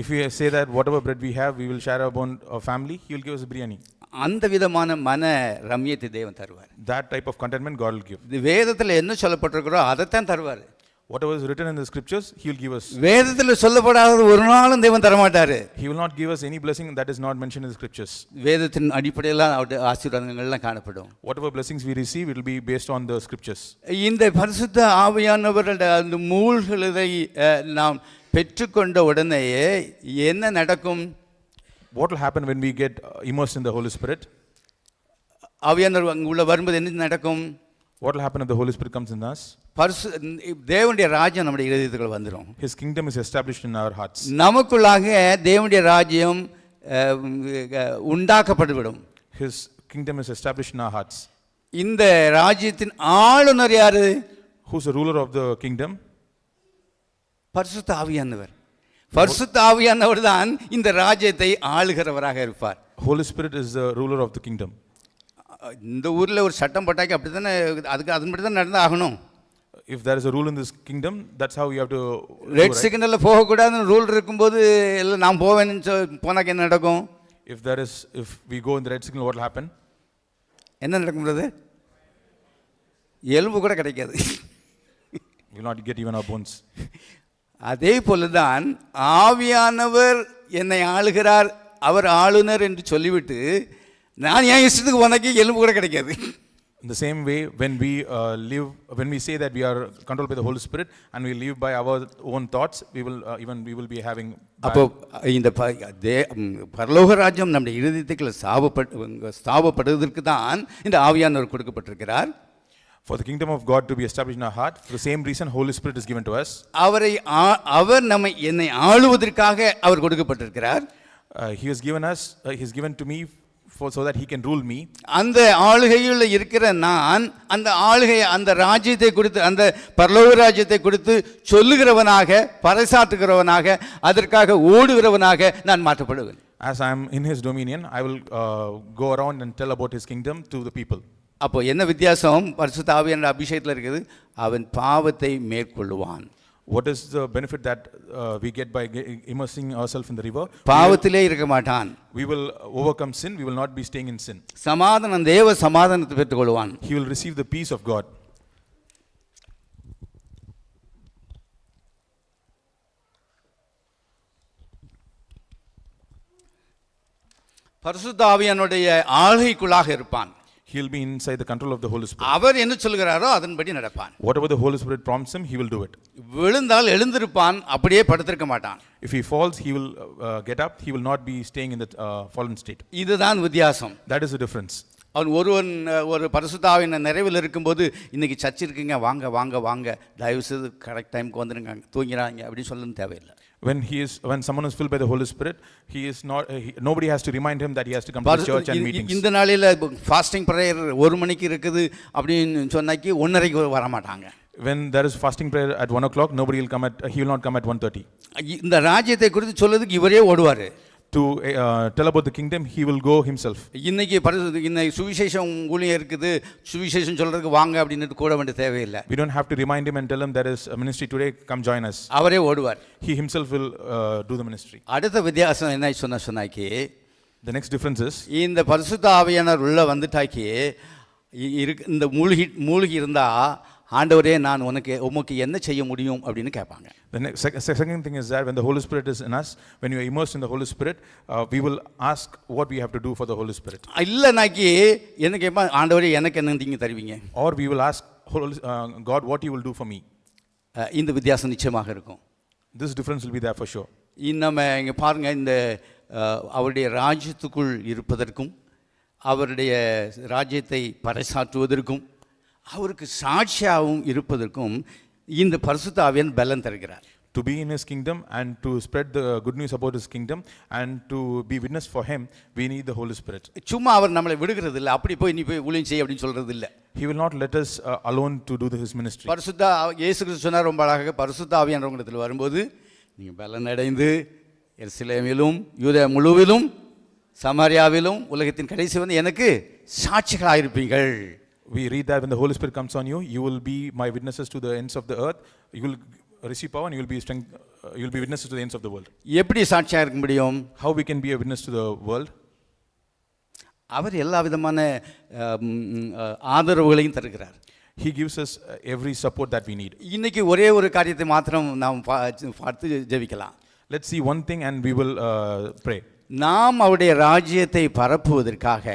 Speaker 3: If we say that whatever bread we have, we will share upon our family, He will give us biryani.
Speaker 1: அந்த விதமான மன ரம்யத்தை தேவன் தருவார்.
Speaker 3: That type of contentment God will give.
Speaker 1: வேதத்தில் என்ன சொல்லப்பட்டிருக்கிறோ அதைத்தான் தருவார்.
Speaker 3: Whatever is written in the scriptures, He will give us.
Speaker 1: வேதத்தில் சொல்லப்படாதது ஒரு நாளும் தேவன் தர மாட்டாரு.
Speaker 3: He will not give us any blessing that is not mentioned in the scriptures.
Speaker 1: வேதத்தின் அடிப்படையில் அவருடைய ஆசீர்வாதங்கள்லாம் காணப்படும்.
Speaker 3: Whatever blessings we receive, it will be based on the scriptures.
Speaker 1: இந்த பரிசுத்த ஆவியானவருடைய அந்த மூழ்குதலை நாம் பெற்றுக்கொண்ட உடனேயே என்ன நடக்கும்?
Speaker 3: What will happen when we get immersed in the Holy Spirit?
Speaker 1: ஆவியானவர் உள்ள வரும்போது என்ன நடக்கும்?
Speaker 3: What will happen if the Holy Spirit comes in us?
Speaker 1: தேவனுடைய ராஜ்யம் நம்முடைய இதயத்துக்குள்ள வந்துரும்.
Speaker 3: His kingdom is established in our hearts.
Speaker 1: நமக்குள்ளாக தேவனுடைய ராஜ்யம் உண்டாக்கப்பட்டுவிடும்.
Speaker 3: His kingdom is established in our hearts.
Speaker 1: இந்த ராஜ்யத்தின் ஆளுநர் யாரு?
Speaker 3: Who's the ruler of the kingdom?
Speaker 1: பரிசுத்த ஆவியானவர். பரிசுத்த ஆவியானவர் தான் இந்த ராஜ்யத்தை ஆளுகிறவராக இருப்பார்.
Speaker 3: Holy Spirit is the ruler of the kingdom.
Speaker 1: இந்த ஊர்ல ஒரு சட்டம் போட்டாக்கி அப்படித்தானே அதன்படி தான் நடந்து ஆகணும்.
Speaker 3: If there is a rule in this kingdom, that's how you have to.
Speaker 1: Red சிக்னல்ல போக கூடாதுன்னு ரூல் இருக்கும்போது எல்லாம் நான் போவேன்னு போனாக்க என்ன நடக்கும்?
Speaker 3: If we go in the red signal, what will happen?
Speaker 1: என்ன நடக்கும் பிரதர்? எலும்பு கூட கிடைக்காது.
Speaker 3: We will not get even our bones.
Speaker 1: அதே போலதான் ஆவியானவர் என்னை ஆளுகிறார், அவர் ஆளுநர் என்று சொல்லிவிட்டு நான் என் இஷ்டத்துக்கு போனாக்கி எலும்பு கூட கிடைக்காது.
Speaker 3: In the same way, when we say that we are controlled by the Holy Spirit and we live by our own thoughts, we will be having.
Speaker 1: அப்போ இந்த பரலோக ராஜ்யம் நம்முடைய இருதயத்துக்குள்ள ஸ்தாபப்படுவதற்கு தான் இந்த ஆவியானவர் கொடுக்கப்பட்டிருக்கிறார்.
Speaker 3: For the kingdom of God to be established in our heart, for the same reason, Holy Spirit is given to us.
Speaker 1: அவர் என்னை ஆளுவதற்காக அவர் கொடுக்கப்பட்டிருக்கிறார்.
Speaker 3: He has given to me so that He can rule me.
Speaker 1: அந்த ஆளுகையில் இருக்கிற நான் அந்த ராஜ்யத்தை கொடுத்து, அந்த பரலோக ராஜ்யத்தை கொடுத்து சொல்லுகிறவனாக, பறைசாற்றுகிறவனாக, அதற்காக ஓடுகிறவனாக நான் மாற்றப்படுவேன்.
Speaker 3: As I am in His dominion, I will go around and tell about His kingdom to the people.
Speaker 1: அப்போ என்ன வித்தியாசம் பரிசுத்த ஆவியானவர் அபிஷேகத்தில் இருக்குது? அவன் பாவத்தை மேற்கொள்ளுவான்.
Speaker 3: What is the benefit that we get by immersing ourselves in the river?
Speaker 1: பாவத்திலே இருக்க மாட்டான்.
Speaker 3: We will overcome sin. We will not be staying in sin.
Speaker 1: சமாதானம், தேவ சமாதானத்தை பெற்றுக்கொள்வான்.
Speaker 3: He will receive the peace of God.
Speaker 1: பரிசுத்த ஆவியானுடைய ஆளுகைக்குள்ளாக இருப்பான்.
Speaker 3: He'll be inside the control of the Holy Spirit.
Speaker 1: அவர் என்ன சொல்கிறாரோ அதன்படி நடப்பான்.
Speaker 3: Whatever the Holy Spirit prompts him, he will do it.
Speaker 1: விழுந்தால் எழுந்திருப்பான், அப்படியே படுத்திருக்க மாட்டான்.
Speaker 3: If he falls, he will get up. He will not be staying in the fallen state.
Speaker 1: இதுதான் வித்தியாசம்.
Speaker 3: That is the difference.
Speaker 1: அவன் ஒருவன் ஒரு பரிசுத்த ஆவியின் நிறைவில் இருக்கும்போது இன்னைக்கு சர்ச் இருக்குங்க, வாங்க வாங்க வாங்க, தயவு செய்து கரெக்ட் டைமுக்கு வந்துடுங்க, தூங்கிறாங்க அப்படின்னு சொல்லணும் தேவையில்லை.
Speaker 3: When someone is filled by the Holy Spirit, he is not. Nobody has to remind him that he has to come to the church and meetings.
Speaker 1: இந்த நாளில் ஃபாஸ்டிங் பிரேயர் 1 மணிக்கு இருக்குது அப்படின்னு சொன்னாக்கி 1:30 வர மாட்டாங்க.
Speaker 3: When there is fasting prayer at 1 o'clock, nobody will come he will not come at 1:30.
Speaker 1: இந்த ராஜ்யத்தை குறித்து சொல்றதுக்கு இவரே ஓடுவார்.
Speaker 3: To tell about the kingdom, he will go himself.
Speaker 1: இன்னைக்கு இன்னைக்கு சுவிசேஷம் ஊழியம் இருக்குது, சுவிசேஷம் சொல்றதுக்கு வாங்க அப்படின்னு கூட வேண்டிய தேவையில்லை.
Speaker 3: We don't have to remind him and tell him there is a ministry today, come join us.
Speaker 1: அவரே ஓடுவார்.
Speaker 3: He himself will do the ministry.
Speaker 1: அடுத்த வித்தியாசம் என்ன சொன்னாக்கி,
Speaker 3: The next difference is,
Speaker 1: இந்த பரிசுத்த ஆவியானவர் உள்ள வந்துட்டாக்கி இந்த மூழ்கி இருந்தா ஆண்டவரே நான் உமக்கு என்ன செய்ய முடியும் அப்படின்னு கேட்பாங்க.
Speaker 3: The second thing is that when the Holy Spirit is in us, when you are immersed in the Holy Spirit, we will ask what we have to do for the Holy Spirit.
Speaker 1: இல்லைனாக்கி என்ன கேட்பான், ஆண்டவரே எனக்கு என்ன நீங்க தருவீங்க.
Speaker 3: Or we will ask God what you will do for me.
Speaker 1: இந்த வித்தியாசம் நிச்சயமாக இருக்கும்.
Speaker 3: This difference will be there for sure.
Speaker 1: நம்ம இங்கே பாருங்க, இந்த அவருடைய ராஜ்யத்துக்குள் இருப்பதற்கும் அவருடைய ராஜ்யத்தை பறைசாற்றுவதற்கும் அவருக்கு சாட்சியாகவும் இருப்பதற்கும் இந்த பரிசுத்த ஆவியான் பலன் தருகிறார்.
Speaker 3: To be in his kingdom and to spread the good news about his kingdom and to be witness for him, we need the Holy Spirit.
Speaker 1: சும்மா அவர் நம்மளை விடுகிறது இல்லை, அப்படி போய் நீ போய் ஊழியம் செய் அப்படின்னு சொல்றது இல்லை.
Speaker 3: He will not let us alone to do his ministry.
Speaker 1: பரிசுத்த இயேசு கிறிஸ்து சொன்னார் ரொம்ப அழகாக, பரிசுத்த ஆவியானவர் உங்களிடத்தில் வரும்போது நீங்கள் பலன் அடைந்து எருசலேமிலும் யூதேயா முழுவதிலும் சமாரியாவிலும் உலகத்தின் கடைசி வந்து எனக்கு சாட்சிகளாக இருப்பீங்கள்.
Speaker 3: We read that when the Holy Spirit comes on you, you will be my witnesses to the ends of the earth. You will receive power and you will be witnesses to the ends of the world.
Speaker 1: எப்படி சாட்சியாக இருக்க முடியும்?
Speaker 3: How we can be a witness to the world?
Speaker 1: அவர் எல்லா விதமான ஆதரவுகளையும் தருகிறார்.
Speaker 3: He gives us every support that we need.
Speaker 1: இன்னைக்கு ஒரே ஒரு காரியத்தை மாத்திரம் நாம் பார்த்து ஜெபிக்கலாம்.
Speaker 3: Let's see one thing and we will pray.
Speaker 1: நாம் அவருடைய ராஜ்யத்தை பரப்புவதற்காக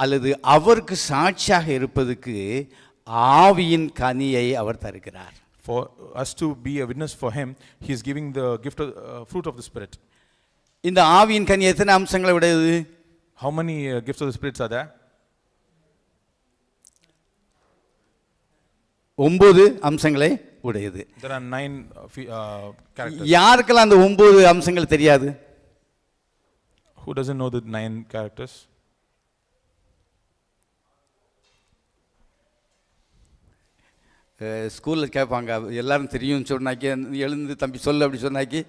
Speaker 1: அல்லது அவருக்கு சாட்சியாக இருப்பதற்கு ஆவியின் கனியை அவர் தருகிறார்.
Speaker 3: For us to be a witness for him, he is giving the gift of fruit of the Spirit.
Speaker 1: இந்த ஆவியின் கனி எத்தனை அம்சங்களை உடையது?
Speaker 3: How many gifts of the Spirit are there?
Speaker 1: 9 அம்சங்களை உடையது.
Speaker 3: There are 9 characters.
Speaker 1: யாருக்கெல்லாம் அந்த 9 அம்சங்கள் தெரியாது?
Speaker 3: Who doesn't know the 9 characters?
Speaker 1: ஸ்கூலில் கேட்பாங்க, எல்லாரும் தெரியும்னு சொன்னாக்கி எழுந்து தம்பி சொல்லு அப்படி சொன்னாக்கி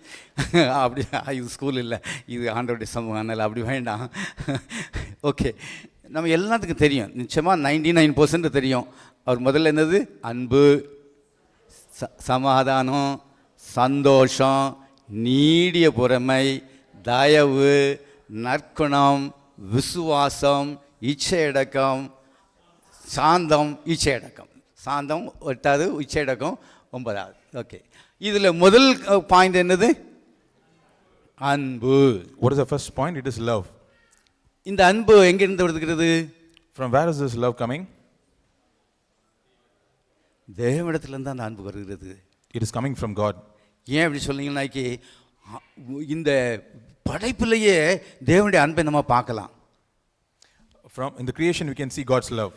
Speaker 1: அப்படி இது ஸ்கூல் இல்லை, இது ஆண்டவருடைய சமூகம், அதனால் அப்படி வேண்டாம். ஓகே, நம்ம எல்லாத்துக்கும் தெரியும், நிச்சயமாக 99% தெரியும். அவர் முதல்ல என்னது? அன்பு, சமாதானம், சந்தோஷம், நீடிய பொறுமை, தயவு, நற்குணம், விசுவாசம், இச்சையடக்கம், சாந்தம், இச்சையடக்கம். சாந்தம் 8வது, இச்சையடக்கம் 9வது. ஓகே, இதில் முதல் பாயிண்ட் என்னது? அன்பு.
Speaker 3: What is the first point? It is love.
Speaker 1: இந்த அன்பு எங்கிருந்து வருகிறது?
Speaker 3: From where is this love coming?
Speaker 1: தேவனிடத்திலிருந்து அந்த அன்பு வருகிறது.
Speaker 3: It is coming from God.
Speaker 1: ஏன் அப்படி சொன்னீங்கன்னாக்கி, இந்த படைப்பிலேயே தேவனுடைய அன்பை நம்ம பார்க்கலாம்.
Speaker 3: In the creation we can see God's love.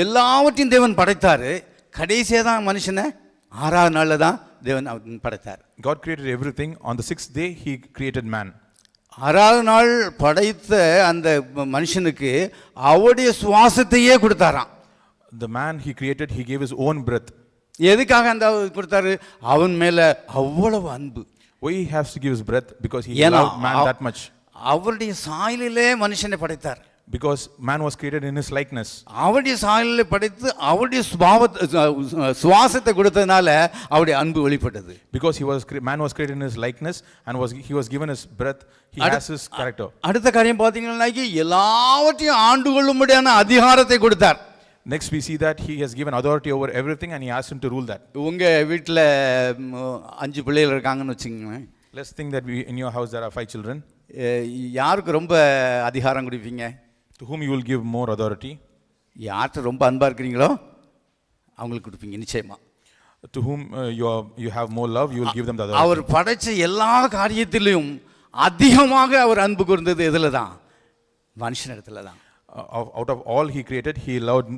Speaker 1: எல்லாவற்றையும் தேவன் படைத்தாரு, கடைசியாக தான் மனுஷனை 6வது நாளில் தான் தேவன் படைத்தார்.
Speaker 3: God created everything. On the 6th day he created man.
Speaker 1: 6வது நாள் படைத்த அந்த மனுஷனுக்கு அவருடைய சுவாசத்தையே கொடுத்தாராம்.
Speaker 3: The man he created, he gave his own breath.
Speaker 1: எதுக்காக அந்த கொடுத்தாரு? அவன் மேல அவ்வளவு அன்பு.
Speaker 3: Why he has to give his breath? Because he loved man that much.
Speaker 1: அவருடைய சாயலிலே மனுஷனை படைத்தார்.
Speaker 3: Because man was created in his likeness.
Speaker 1: அவருடைய சாயலிலே படைத்து அவருடைய சுவாசத்தை கொடுத்ததனால அவருடைய அன்பு வெளிப்பட்டது.
Speaker 3: Because man was created in his likeness and he was given his breath, he has his character.
Speaker 1: அடுத்த காரியம் பாத்தீங்கன்னா, எல்லாவற்றையும் ஆண்டு கொள்ளும்படியான அதிகாரத்தை கொடுத்தார்.
Speaker 3: Next we see that he has given authority over everything and he asked him to rule that.
Speaker 1: உங்க வீட்டில் 5 பிள்ளைகள் இருக்காங்கன்னு வச்சுக்கோங்களேன்.
Speaker 3: Let's think that in your house there are 5 children.
Speaker 1: யாருக்கு ரொம்ப அதிகாரம் கொடுப்பீங்க?
Speaker 3: To whom you will give more authority?
Speaker 1: யார்கிட்ட ரொம்ப அன்பாக இருக்கிறீங்களோ அவங்களுக்கு கொடுப்பீங்க நிச்சயமாக.
Speaker 3: To whom you have more love, you will give them the other.
Speaker 1: அவர் படைச்ச எல்லா காரியத்திலும் அதிகமாக அவர் அன்பு கூர்ந்தது எதில் தான்? மனுஷனிடத்துல தான்.
Speaker 3: Out of all he created, he loved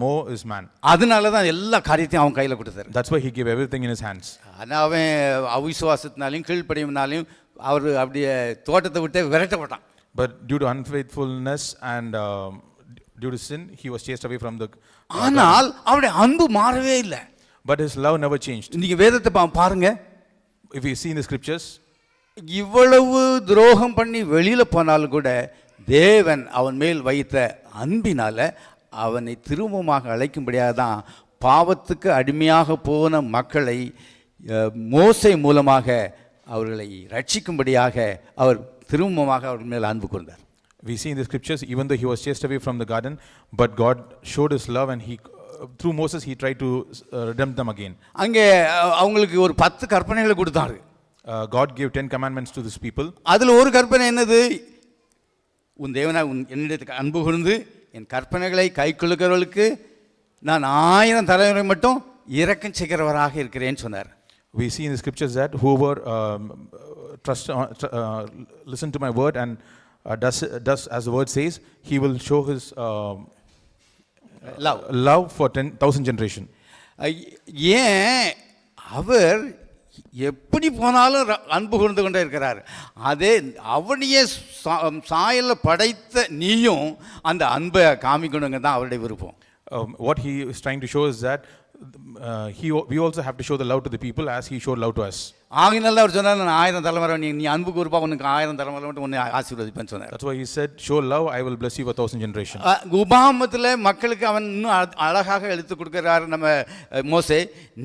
Speaker 3: more is man.
Speaker 1: அதனால தான் எல்லா காரியத்தையும் அவன் கையில் கொடுத்தாரு.
Speaker 3: That's why he gave everything in his hands.
Speaker 1: ஆனால் அவன் அவிசுவாசத்தினாலையும் கீழ்ப்படியினாலையும் அவர் அப்படியே தோட்டத்தை விட்டு விரட்டப்பட்டான்.
Speaker 3: But due to unfaithfulness and due to sin, he was chased away from the.
Speaker 1: ஆனால் அவருடைய அன்பு மாறவே இல்லை.
Speaker 3: But his love never changed.
Speaker 1: நீங்க வேதத்தை பாருங்க.
Speaker 3: If we see in the scriptures,
Speaker 1: இவ்வளவு துரோகம் பண்ணி வெளியில போனாலும் கூட தேவன் அவன் மேல் வைத்த அன்பினால அவனை திரும்பமாக அழைக்கும்படியாக தான் பாவத்துக்கு அடிமையாக போன மக்களை மோசே மூலமாக அவர்களை ரட்சிக்கும்படியாக அவர் திரும்பமாக அவர் மேல் அன்பு கூர்ந்தார்.
Speaker 3: We see in the scriptures, even though he was chased away from the garden, but God showed his love and he through Moses he tried to redeem them again.
Speaker 1: அங்கே அவங்களுக்கு ஒரு 10 கற்பனைகளை கொடுத்தாரு.
Speaker 3: God gave 10 commandments to these people.
Speaker 1: அதில் ஒரு கற்பனை என்னது? உன் தேவனாய் என்னிடத்துக்கு அன்பு கூர்ந்து என் கற்பனைகளை கைக்கொள்ளுகிறவர்களுக்கு நான் 1000 தலைமுறை மட்டும் இரக்கம் செய்கிறவராக இருக்கிறேன்னு சொன்னார்.
Speaker 3: We see in the scriptures that whoever listen to my word and does as the word says, he will show his love for 10,000 generation.
Speaker 1: ஏன் அவர் எப்படி போனாலும் அன்பு கூர்ந்து கொண்டே இருக்கிறார். அதே அவனையே சாயல்ல படைத்த நீயும் அந்த அன்பை காமிக்கணுங்க தான் அவருடைய விருப்பம்.
Speaker 3: What he is trying to show is that we also have to show the love to the people as he showed love to us.
Speaker 1: ஆகினால அவர் சொன்னார், நான் 1000 தலைமுறை நீ அன்பு கூர்ப்பா, உனக்கு 1000 தலைமுறை மட்டும் உன்னை ஆசீர்வதிப்பேன்னு சொன்னார்.
Speaker 3: That's why he said, show love, I will bless you for 1000 generation.
Speaker 1: உபாகமத்தில் மக்களுக்கு அவன் இன்னும் அழகாக எழுத்து கொடுக்கிறார் நம்ம மோசே.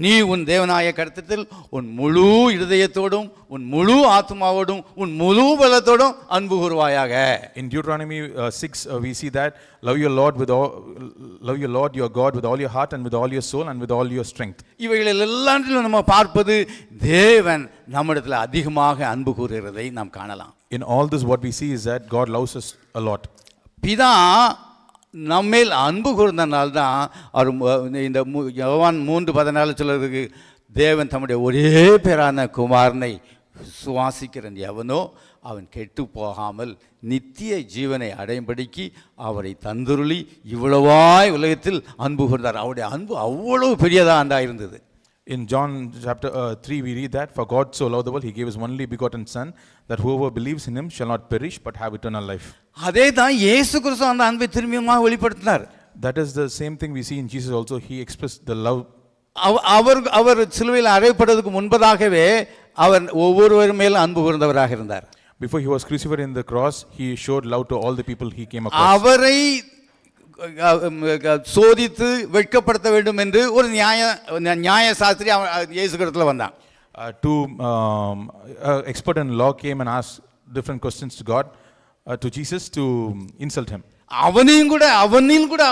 Speaker 1: நீ உன் தேவனாய கர்த்தரிடத்தில் உன் முழு இருதயத்தோடும் உன் முழு ஆத்மாவோடும் உன் முழு பலத்தோடும் அன்பு கூர்வாயாக.
Speaker 3: In Deuteronomy 6 we see that love your Lord your God with all your heart and with all your soul and with all your strength.
Speaker 1: இவைகளில் எல்லாத்திலும் நம்ம பார்ப்பது தேவன் நம்மிடத்தில் அதிகமாக அன்பு கூறுகிறதை நாம் காணலாம்.
Speaker 3: In all this what we see is that God loves us a lot.
Speaker 1: பிதா நம்மேல் அன்பு கூர்ந்தனால தான் அவர் இந்த யோவான் 3:14 சொல்றதுக்கு தேவன் தம்முடைய ஒரே பேரான குமாரனை விசுவாசிக்கிறன் எவனோ அவன் கெட்டு போகாமல் நித்திய ஜீவனை அடையும்படிக்கு அவரை தந்துருளி இவ்வளவாய் உலகத்தில் அன்பு கூர்ந்தார். அவருடைய அன்பு அவ்வளவு பெரியதாக இருந்தது.
Speaker 3: In John chapter 3 we read that for God so loved the world he gave his only begotten son that whoever believes in him shall not perish but have eternal life.
Speaker 1: அதே தான் இயேசு கிறிஸ்து அந்த அன்பை திரும்பியுமாக வெளிப்படுத்தினார்.
Speaker 3: That is the same thing we see in Jesus also. He expressed the love.
Speaker 1: அவர் சிலுவையில் அறையப்படுவதற்கு முன்பதாகவே அவர் ஒவ்வொருவர் மேலும் அன்பு கூர்ந்தவராக இருந்தார்.
Speaker 3: Before he was crucified in the cross, he showed love to all the people he came across.
Speaker 1: அவரை சோதித்து வெட்கப்படுத்த வேண்டும் என்று ஒரு நியாய சாஸ்திரி இயேசு கிறிஸ்துல வந்தான்.
Speaker 3: Two expert in law came and asked different questions to God, to Jesus to insult him.
Speaker 1: அவனையும் கூட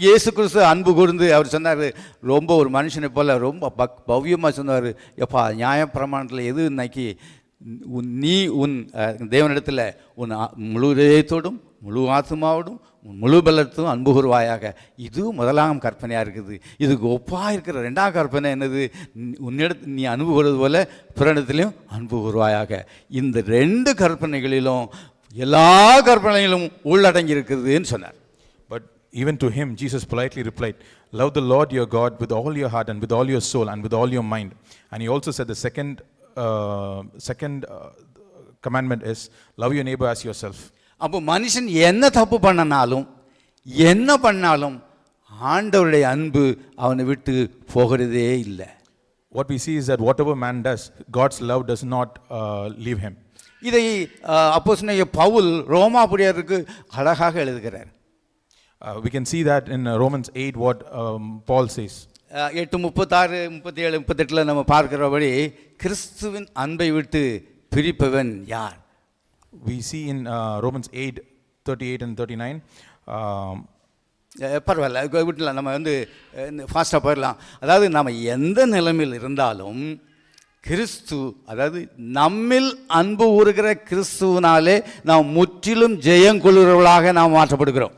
Speaker 1: இயேசு கிறிஸ்து அன்பு கூர்ந்து அவர் சொன்னார், ரொம்ப ஒரு மனுஷனை போல ரொம்ப பவ்யமாக சொன்னார், எப்பா நியாயப்பிரமாணத்தில் எது இன்னைக்கு நீ உன் தேவனிடத்தில் உன் முழு இதயத்தோடும் முழு ஆத்மாவோடும் உன் முழு பலத்தோடும் அன்பு கூர்வாயாக. இது முதலாம் கற்பனையாக இருக்குது. இதுக்கு ஒப்பாக இருக்கிற 2ஆம் கற்பனை என்னது? உன்னிடத்து நீ அன்பு கூறுவது போல பிறனிடத்திலையும் அன்பு கூர்வாயாக. இந்த 2 கற்பனைகளிலும் எல்லா கற்பனைகளும் உள்ளடங்கி இருக்குதுன்னு சொன்னார்.
Speaker 3: But even to him Jesus politely replied, love the Lord your God with all your heart and with all your soul and with all your mind. And he also said the second commandment is love your neighbor as yourself.
Speaker 1: அப்போ மனுஷன் என்ன தப்பு பண்ணனாலும் என்ன பண்ணாலும் ஆண்டவருடைய அன்பு அவனை விட்டு போகிறதே இல்லை.
Speaker 3: What we see is that whatever man does, God's love does not leave him.
Speaker 1: இதை அப்போஸ்தலனாகிய பவுல் ரோமாபுரியருக்கு அழகாக எழுதுகிறார்.
Speaker 3: We can see that in Romans 8 what Paul says.
Speaker 1: 8:36, 37, 38 நம்ம பார்க்கிறபடி கிறிஸ்துவின் அன்பை விட்டு பிரிப்பவன் யார்?
Speaker 3: We see in Romans 8:38 and 39.
Speaker 1: பரவாயில்ல விட்டுலாம், நம்ம ஃபாஸ்ட்டாக போயிடலாம். அதாவது நம்ம எந்த நிலைமையில் இருந்தாலும் கிறிஸ்து, அதாவது நம்மில் அன்பு ஊறுகிற கிறிஸ்துவனாலே நாம் முற்றிலும் ஜெயம் கொள்கிறவர்களாக நாம் மாற்றப்படுகிறோம்.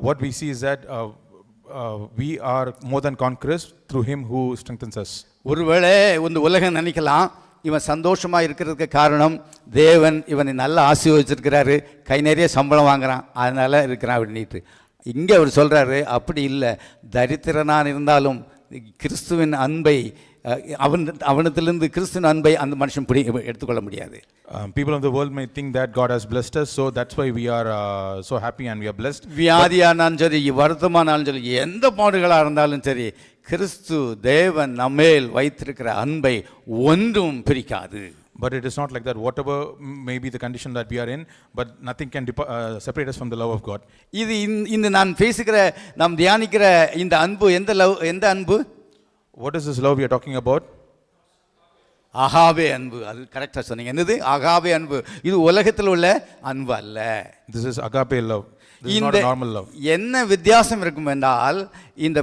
Speaker 3: What we see is that we are more than conquerors through him who strengthens us.
Speaker 1: ஒருவேளை இந்த உலகம் நினைக்கலாம் இவன் சந்தோஷமா இருக்கிறதுக்கு காரணம் தேவன் இவனை நல்லா ஆசீர்வதிச்சிருக்கிறாரு, கை நிறைய சம்பளம் வாங்குறான், அதனால இருக்கிறான் அப்படின்ட்டு. இங்கே அவர் சொல்றாரு அப்படி இல்லை, தரித்திரனான் இருந்தாலும் கிறிஸ்துவின் அன்பை அவனத்திலிருந்து கிறிஸ்துவின் அன்பை அந்த மனுஷன் எடுத்துக்கொள்ள முடியாது.
Speaker 3: People of the world may think that God has blessed us, so that's why we are so happy and we are blessed.
Speaker 1: வியாதியானாலும் சரி, வருத்தமானாலும் சரி, எந்த பாடுகளாக இருந்தாலும் சரி, கிறிஸ்து தேவன் நம்மேல் வைத்திருக்கிற அன்பை ஒன்றும் பிரிக்காது.
Speaker 3: But it is not like that. Whatever may be the condition that we are in, but nothing can separate us from the love of God.
Speaker 1: இது இந்த நான் பேசுகிற நாம் தியானிக்கிற இந்த அன்பு எந்த அன்பு?
Speaker 3: What is this love we are talking about?
Speaker 1: Agape அன்பு. அது கரெக்டாக சொன்னீங்க. என்னது அகாபே அன்பு? இது உலகத்தில் உள்ள அன்பு அல்ல.
Speaker 3: This is agape love. This is not a normal love.
Speaker 1: என்ன வித்தியாசம் இருக்கும் என்றால் இந்த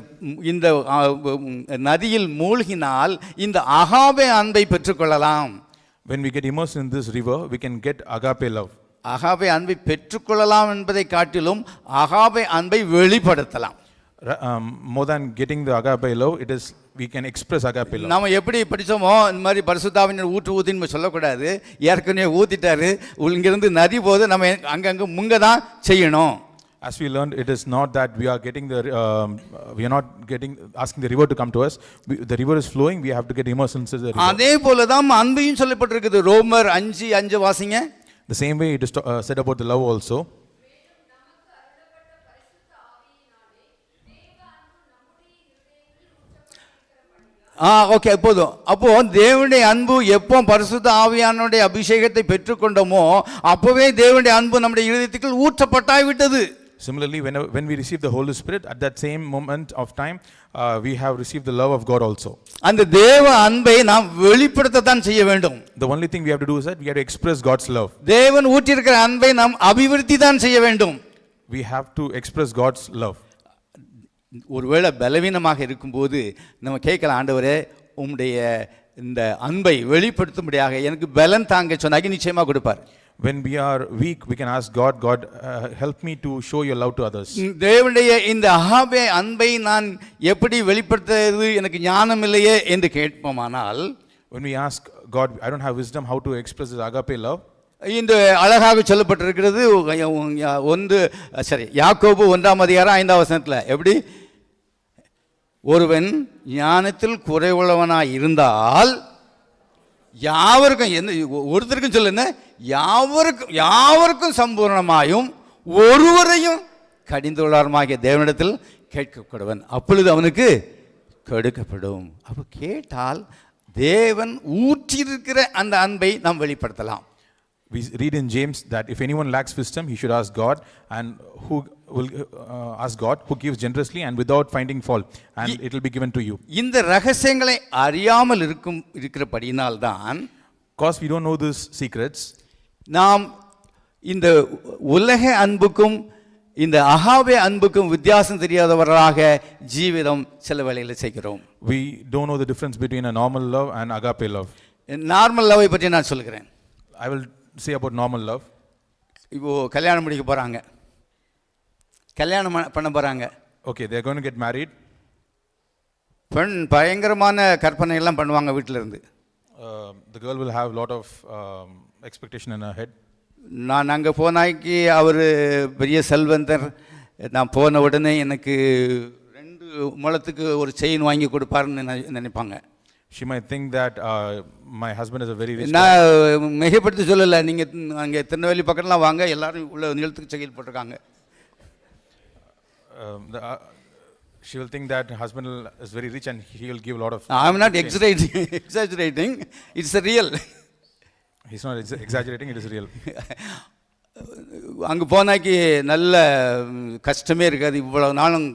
Speaker 1: நதியில் மூழ்கினால் இந்த அகாபே அன்பை பெற்றுக்கொள்ளலாம்.
Speaker 3: When we get immersed in this river, we can get agape love.
Speaker 1: Agape அன்பை பெற்றுக்கொள்ளலாம் என்பதை காட்டிலும் அகாபே அன்பை வெளிப்படுத்தலாம்.
Speaker 3: More than getting the agape love, it is we can express agape love.
Speaker 1: நாம எப்படி படிச்சோமோ இந்த மாதிரி பரிசுத்தாவினர் ஊற்றுன்னு சொல்லக்கூடாது. ஏற்கனவே ஊத்திட்டாரு, இங்கிருந்து நதி போது நம்ம அங்கங்க முங்க தான் செய்யணும்.
Speaker 3: As we learned, it is not that we are getting we are not asking the river to come to us. The river is flowing, we have to get immersed into the river.
Speaker 1: அதே போல தான் அன்பையும் சொல்லப்பட்டிருக்குது. ரோமர் 5:5 வாசிங்க.
Speaker 3: The same way it is said about the love also.
Speaker 1: Okay, போதும். அப்போ தேவனுடைய அன்பு எப்போ பரிசுத்த ஆவியானுடைய அபிஷேகத்தை பெற்றுக்கொண்டோமோ அப்போவே தேவனுடைய அன்பு நம்முடைய இருதயத்துக்குள் ஊற்றப்பட்டாய் விட்டது.
Speaker 3: Similarly, when we receive the Holy Spirit, at that same moment of time, we have received the love of God also.
Speaker 1: அந்த தேவ அன்பை நாம் வெளிப்படுத்தத்தான் செய்ய வேண்டும்.
Speaker 3: The only thing we have to do is that we have to express God's love.
Speaker 1: தேவன் ஊற்றியிருக்கிற அன்பை நாம் அபிவிருத்தி தான் செய்ய வேண்டும்.
Speaker 3: We have to express God's love.
Speaker 1: ஒருவேளை பலவீனமாக இருக்கும்போது நம்ம கேட்கலாம், ஆண்டவரே உம்முடைய இந்த அன்பை வெளிப்படுத்தும்படியாக எனக்கு பலன் தாங்க சொன்னாக்கி நிச்சயமாக கொடுப்பார்.
Speaker 3: When we are weak, we can ask God, help me to show your love to others.
Speaker 1: தேவனுடைய இந்த அகாபே அன்பை நான் எப்படி வெளிப்படுத்துவது எனக்கு ஞானம் இல்லையே என்று கேட்போமானால்,
Speaker 3: when we ask God, I don't have wisdom how to express this agape love,
Speaker 1: இந்த அழகாக சொல்லப்பட்டிருக்கிறது யாக்கோபு 1:5 எப்படி, ஒருவன் ஞானத்தில் குறைவுள்ளவனாய் இருந்தால் யாவருக்கும் ஒருத்தருக்கும் சொல்லுங்க, யாவருக்கும் சம்பூர்ணமாயும் ஒருவரையும் கடிந்துள்ளாருமாகிய தேவனிடத்தில் கேட்கப்படுவன், அப்பொழுது அவனுக்கு கொடுக்கப்படும். அப்போ கேட்டால் தேவன் ஊற்றியிருக்கிற அந்த அன்பை நாம் வெளிப்படுத்தலாம்.
Speaker 3: We read in James that if anyone lacks wisdom, he should ask God, and who will ask God, who gives generously and without finding fault, and it will be given to you.
Speaker 1: இந்த ரகசியங்களை அறியாமல் இருக்கிறபடியினால் தான்,
Speaker 3: because we don't know these secrets,
Speaker 1: நாம் இந்த உலக அன்புக்கும் இந்த Agape அன்புக்கும் வித்தியாசம் தெரியாதவர்களாக ஜீவிதம் சில வேளையில் செய்கிறோம்.
Speaker 3: We don't know the difference between a normal love and agape love.
Speaker 1: Normal லவ்வை பற்றி நான் சொல்கிறேன்.
Speaker 3: I will say about normal love.
Speaker 1: இப்போ கல்யாணம் முடிக்க போறாங்க, கல்யாணம் பண்ண போறாங்க.
Speaker 3: Okay, they are going to get married.
Speaker 1: பெண் பயங்கரமான கற்பனை எல்லாம் பண்ணுவாங்க வீட்டில இருந்து.
Speaker 3: The girl will have a lot of expectation in her head.
Speaker 1: நான் அங்கே போனாக்கி அவர் பெரிய செல்வந்தர், நான் போன உடனே எனக்கு 2 முழத்துக்கு ஒரு செயின் வாங்கி கொடுப்பாருன்னு நினைப்பாங்க.
Speaker 3: She might think that my husband is a very rich.
Speaker 1: நான் மிகப்படுத்தி சொல்லலை, நீங்கள் அங்கே திருநெல்வேலி பக்கம்லாம் வாங்க, எல்லாரும் உள்ள நிலத்துக்கு செயின் போட்டிருக்காங்க.
Speaker 3: She will think that her husband is very rich and he will give a lot of.
Speaker 1: I am not exaggerating. It's a real.
Speaker 3: He's not exaggerating, it is real.
Speaker 1: அங்கே போனாக்கி நல்ல கஷ்டமே இருக்காது, இவ்வளோ நாளும்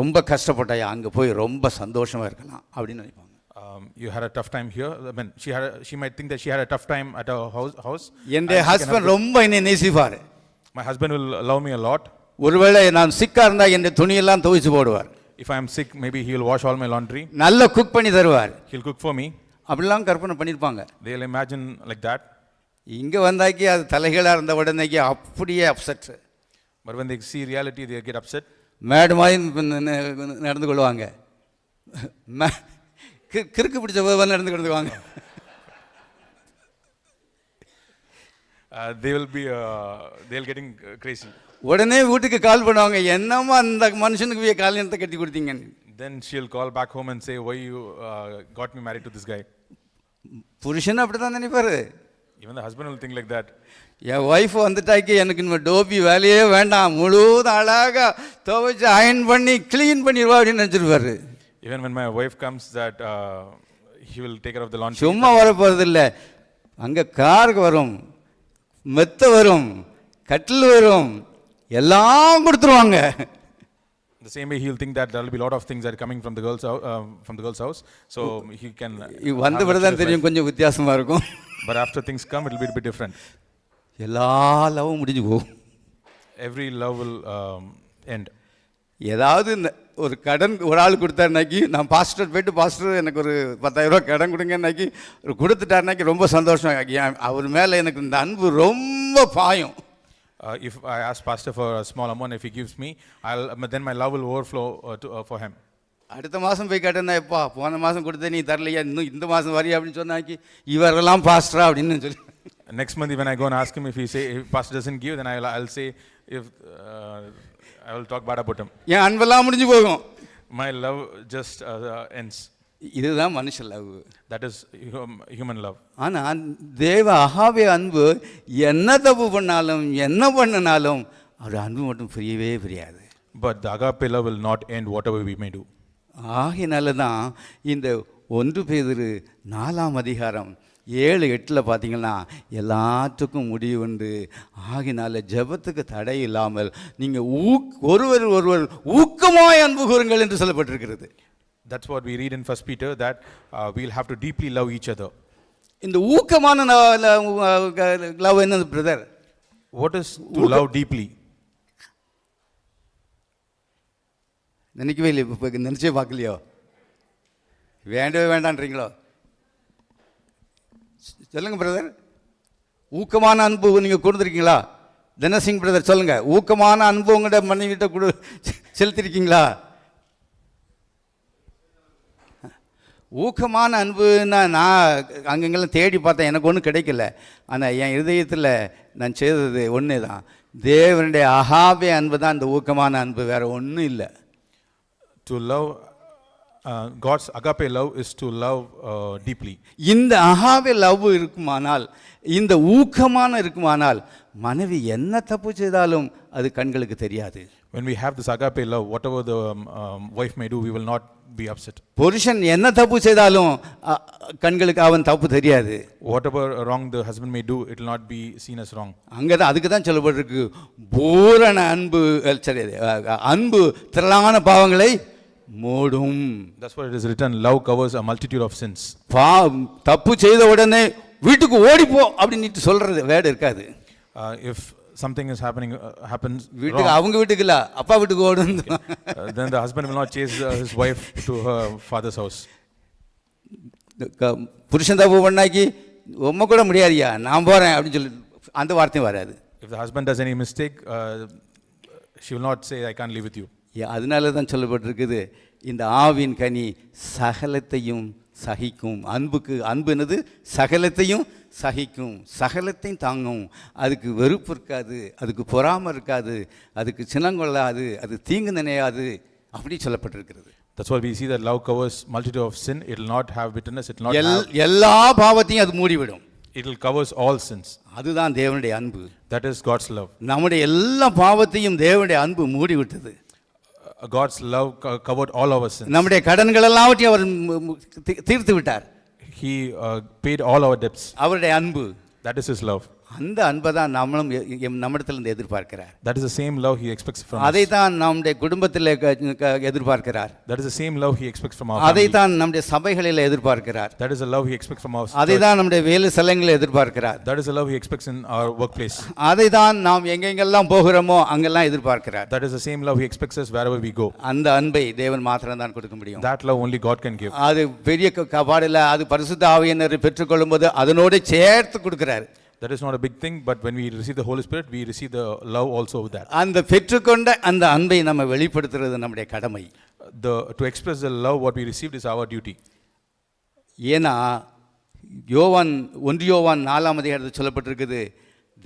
Speaker 1: ரொம்ப கஷ்டப்பட்டாயா, அங்கே போய் ரொம்ப சந்தோஷமாக இருக்கலாம் அப்படின்னு நினைப்பாங்க.
Speaker 3: You had a tough time here. I mean, she might think that she had a tough time at her house.
Speaker 1: என்னுடைய ஹஸ்பண்ட் ரொம்ப என்னை நேசிப்பார்.
Speaker 3: My husband will love me a lot.
Speaker 1: ஒருவேளை நான் சிக்கா இருந்தா என்னுடைய துணியெல்லாம் துவைச்சு போடுவார்.
Speaker 3: If I am sick, maybe he will wash all my laundry.
Speaker 1: நல்ல குக் பண்ணி தருவார்.
Speaker 3: He'll cook for me.
Speaker 1: அப்படிலாம் கற்பனை பண்ணியிருப்பாங்க.
Speaker 3: They'll imagine like that.
Speaker 1: இங்கே வந்தாக்கி அது தலைகளாக இருந்த உடனேக்கி அப்படியே upset.
Speaker 3: But when they see reality, they get upset.
Speaker 1: மேடு மாதிரி நடந்து கொள்வாங்க, கிறுக்கு பிடிச்ச நடந்து கொள்வாங்க.
Speaker 3: They'll getting crazy.
Speaker 1: உடனே வீட்டுக்கு கால் பண்ணுவாங்க, என்னம்மா அந்த மனுஷனுக்கு கல்யாணத்தை கட்டி கொடுத்தீங்கன்னு.
Speaker 3: Then she'll call back home and say, why you got me married to this guy?
Speaker 1: புருஷன் அப்படி தான் நினைப்பாரு.
Speaker 3: Even the husband will think like that.
Speaker 1: என் ஒய்ஃப் வந்துட்டாக்கி எனக்கு இந்த டோபி வேலையே வேண்டாம், முழுவதும் அழகாக துவைச்சு அயன் பண்ணி க்ளீன் பண்ணிடுவா அப்படின்னு நினச்சிருப்பாரு.
Speaker 3: Even when my wife comes, that he will take care of the laundry.
Speaker 1: சும்மா வர போகிறது இல்லை, அங்கே காருக்கு வரும், மெத்த வரும், கட்டில் வரும், எல்லாம் கொடுத்துருவாங்க.
Speaker 3: The same way he'll think that there will be a lot of things that are coming from the girl's house, so he can.
Speaker 1: வந்த பிறகு தான் தெரியும் கொஞ்சம் வித்தியாசமாக இருக்கும்.
Speaker 3: But after things come, it will be a bit different.
Speaker 1: எல்லா லவ்வும் முடிஞ்சு போகும்.
Speaker 3: Every love will end.
Speaker 1: ஏதாவது ஒரு கடன் ஒரு ஆள் கொடுத்தாருனாக்கி, நான் பாஸ்டர் போய்ட்டு பாஸ்டர் எனக்கு ஒரு 10,000 ரூபா கடன் கொடுங்கன்னாக்கி கொடுத்துட்டாருனாக்கி ரொம்ப சந்தோஷம். அவர் மேலே எனக்கு இந்த அன்பு ரொம்ப பாயும்.
Speaker 3: If I ask pastor for a small amount, if he gives me, then my love will overflow for him.
Speaker 1: அடுத்த மாதம் போய் கேட்டேன்னா, எப்பா போன மாதம் கொடுத்த நீ தரலையா, இன்னும் இந்த மாதம் வரியா அப்படின்னு சொன்னாக்கி, இவரெல்லாம் பாஸ்டரா அப்படின்னு சொல்லி.
Speaker 3: Next month when I go and ask him, if pastor doesn't give, then I'll say, if I will talk bad about him.
Speaker 1: என் அன்பெல்லாம் முடிஞ்சு போகும்.
Speaker 3: My love just ends.
Speaker 1: இதுதான் மனுஷ love.
Speaker 3: That is human love.
Speaker 1: ஆனால் தேவ அகாவே அன்பு என்ன தப்பு பண்ணாலும் என்ன பண்ணினாலும் அவர் அன்பு மட்டும் புரியவே புரியாது.
Speaker 3: But the agape love will not end whatever we may do.
Speaker 1: ஆகினால தான் இந்த 1 பேதுரு 4ஆம் அதிகாரம் 7-8 பார்த்தீங்கன்னா எல்லாத்துக்கும் முடிவு உண்டு. ஆகினால ஜெபத்துக்கு தடை இல்லாமல் நீங்கள் ஒருவர் ஊக்கமாய் அன்பு கூறுங்கள் என்று சொல்லப்பட்டிருக்கிறது.
Speaker 3: That's what we read in 1 Peter, that we'll have to deeply love each other.
Speaker 1: இந்த ஊக்கமான லவ் என்னது brother?
Speaker 3: What is to love deeply?
Speaker 1: நினைக்கவே இல்லை, இப்போ நினச்சே பார்க்கலையோ, வேண்டவே வேண்டான்றீங்களோ? சொல்லுங்க பிரதர், ஊக்கமான அன்பு நீங்கள் கொடுத்துருக்கீங்களா? தனசிங் பிரதர் சொல்லுங்க, ஊக்கமான அன்பு உங்கள்கிட்ட மனைவிட்ட செலுத்திருக்கீங்களா? ஊக்கமான அன்புன்னா நான் அங்கங்கெல்லாம் தேடி பார்த்தேன், எனக்கு ஒன்றும் கிடைக்கல. ஆனால் என் இருதயத்தில் நான் செய்தது ஒன்று தான், தேவனுடைய அகாவே அன்பு தான் இந்த ஊக்கமான அன்பு, வேறு ஒன்றும் இல்லை.
Speaker 3: To love, God's agape love is to love deeply.
Speaker 1: இந்த அகாவே லவ் இருக்குமானால், இந்த ஊக்கமான இருக்குமானால், மனைவி என்ன தப்பு செய்தாலும் அது கண்களுக்கு தெரியாது.
Speaker 3: When we have this agape love, whatever the wife may do, we will not be upset.
Speaker 1: புருஷன் என்ன தப்பு செய்தாலும் கண்களுக்கு அவன் தப்பு தெரியாது.
Speaker 3: Whatever wrong the husband may do, it will not be seen as wrong.
Speaker 1: அங்கதான் அதுக்கு தான் சொல்லப்பட்டிருக்கு, பூரண அன்பு, சரி, அன்பு திரளான பாவங்களை மூடும்.
Speaker 3: That's what it is written, love covers a multitude of sins.
Speaker 1: தப்பு செய்த உடனே வீட்டுக்கு ஓடிப்போ அப்படின்னு சொல்றது வேர்டு இருக்காது.
Speaker 3: If something is happens
Speaker 1: வீட்டுக்கு, அவங்க வீட்டுக்கு இல்ல, அப்பா வீட்டுக்கு ஓடும்.
Speaker 3: Then the husband will not chase his wife to her father's house.
Speaker 1: புருஷன் தப்பு பண்ணாக்கி உம்மை கூட முடியாதியா, நான் போறேன் அப்படின்னு சொல்லி அந்த வார்த்தையும் வராது.
Speaker 3: If the husband does any mistake, she will not say, I can't live with you.
Speaker 1: அதனால தான் சொல்லப்பட்டிருக்குது, இந்த ஆவின் கனி சகலத்தையும் சகிக்கும். அன்பு என்னது? சகலத்தையும் சகிக்கும், சகலத்தையும் தாங்கும். அதுக்கு வெறுப்பு இருக்காது, அதுக்கு பொறாமை இருக்காது, அதுக்கு சினங்கொள்ளாது, அது தீங்கு நினையாது, அப்படி சொல்லப்பட்டிருக்கிறது.
Speaker 3: That's why we see that love covers multitude of sin. It will not have bitterness. It will not have.
Speaker 1: எல்லா பாவத்தையும் அது மூடிவிடும்.
Speaker 3: It will covers all sins.
Speaker 1: அதுதான் தேவனுடைய அன்பு.
Speaker 3: That is God's love.
Speaker 1: நம்முடைய எல்லா பாவத்தையும் தேவனுடைய அன்பு மூடிவிட்டது.
Speaker 3: God's love covered all our sins.
Speaker 1: நம்முடைய கடன்கள் எல்லாவற்றையும் அவர் தீர்த்து விட்டார்.
Speaker 3: He paid all our debts.
Speaker 1: அவருடைய அன்பு,
Speaker 3: that is his love.
Speaker 1: அந்த அன்பை தான் நம்மளும் நம்மிடத்திலிருந்து எதிர்பார்க்கிறார்.
Speaker 3: That is the same love he expects from us.
Speaker 1: அதை தான் நம்முடைய குடும்பத்தில் எதிர்பார்க்கிறார்.
Speaker 3: That is the same love he expects from our family.
Speaker 1: அதை தான் நம்முடைய சபைகளில் எதிர்பார்க்கிறார்.
Speaker 3: That is the love he expects from our.
Speaker 1: அதை தான் நம்முடைய வேலை ஸ்தலங்களில் எதிர்பார்க்கிறார்.
Speaker 3: That is the love he expects in our workplace.
Speaker 1: அதை தான் நாம் எங்கெங்கெல்லாம் போகிறோமோ அங்கெல்லாம் எதிர்பார்க்கிறார்.
Speaker 3: That is the same love he expects us wherever we go.
Speaker 1: அந்த அன்பை தேவன் மாத்திரம் தான் கொடுக்க முடியும்.
Speaker 3: That love only God can give.
Speaker 1: அது பெரிய கபாடில் அது பரிசுத்த ஆவியானவரை பெற்றுக்கொள்ளும்போது அதனோடு சேர்த்து கொடுக்கிறார்.
Speaker 3: That is not a big thing, but when we receive the Holy Spirit, we receive the love also with that.
Speaker 1: அந்த பெற்றுக்கொண்ட அந்த அன்பை நம்ம வெளிப்படுத்துறது நம்முடைய கடமை.
Speaker 3: To express the love what we received is our duty.
Speaker 1: ஏன்னா யோவான் 1 யோவான் 4ஆம் அதிகாரத்தில் சொல்லப்பட்டிருக்குது,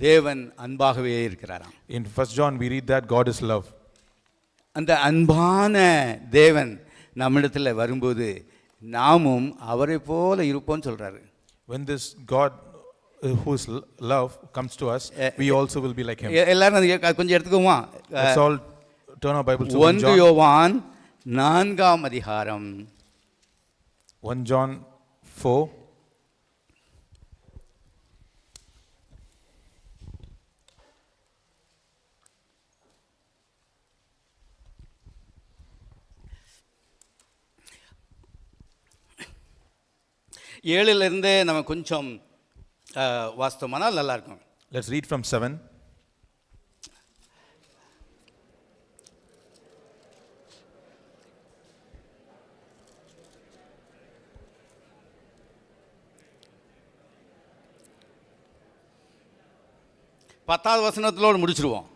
Speaker 1: தேவன் அன்பாகவே இருக்கிறாராம்.
Speaker 3: In 1 John we read that God is love.
Speaker 1: அந்த அன்பான தேவன் நம்மிடத்தில் வரும்போது நாமும் அவரை போல இருப்போம்னு சொல்றாரு.
Speaker 3: When this God whose love comes to us, we also will be like him.
Speaker 1: எல்லாரும் அதை கொஞ்சம் எடுத்துக்குவோமா?
Speaker 3: Let's all turn our Bibles to 1
Speaker 1: 1
Speaker 3: John.
Speaker 1: யோவான் 4ஆம் அதிகாரம்
Speaker 3: 1 John 4.
Speaker 1: ஏழிலிருந்து நம்ம கொஞ்சம் வாஸ்தவமானால் நல்லா இருக்கும்.
Speaker 3: Let's read from 7.
Speaker 1: பத்தாவது வசனத்திலோடு முடிச்சிருவோம்.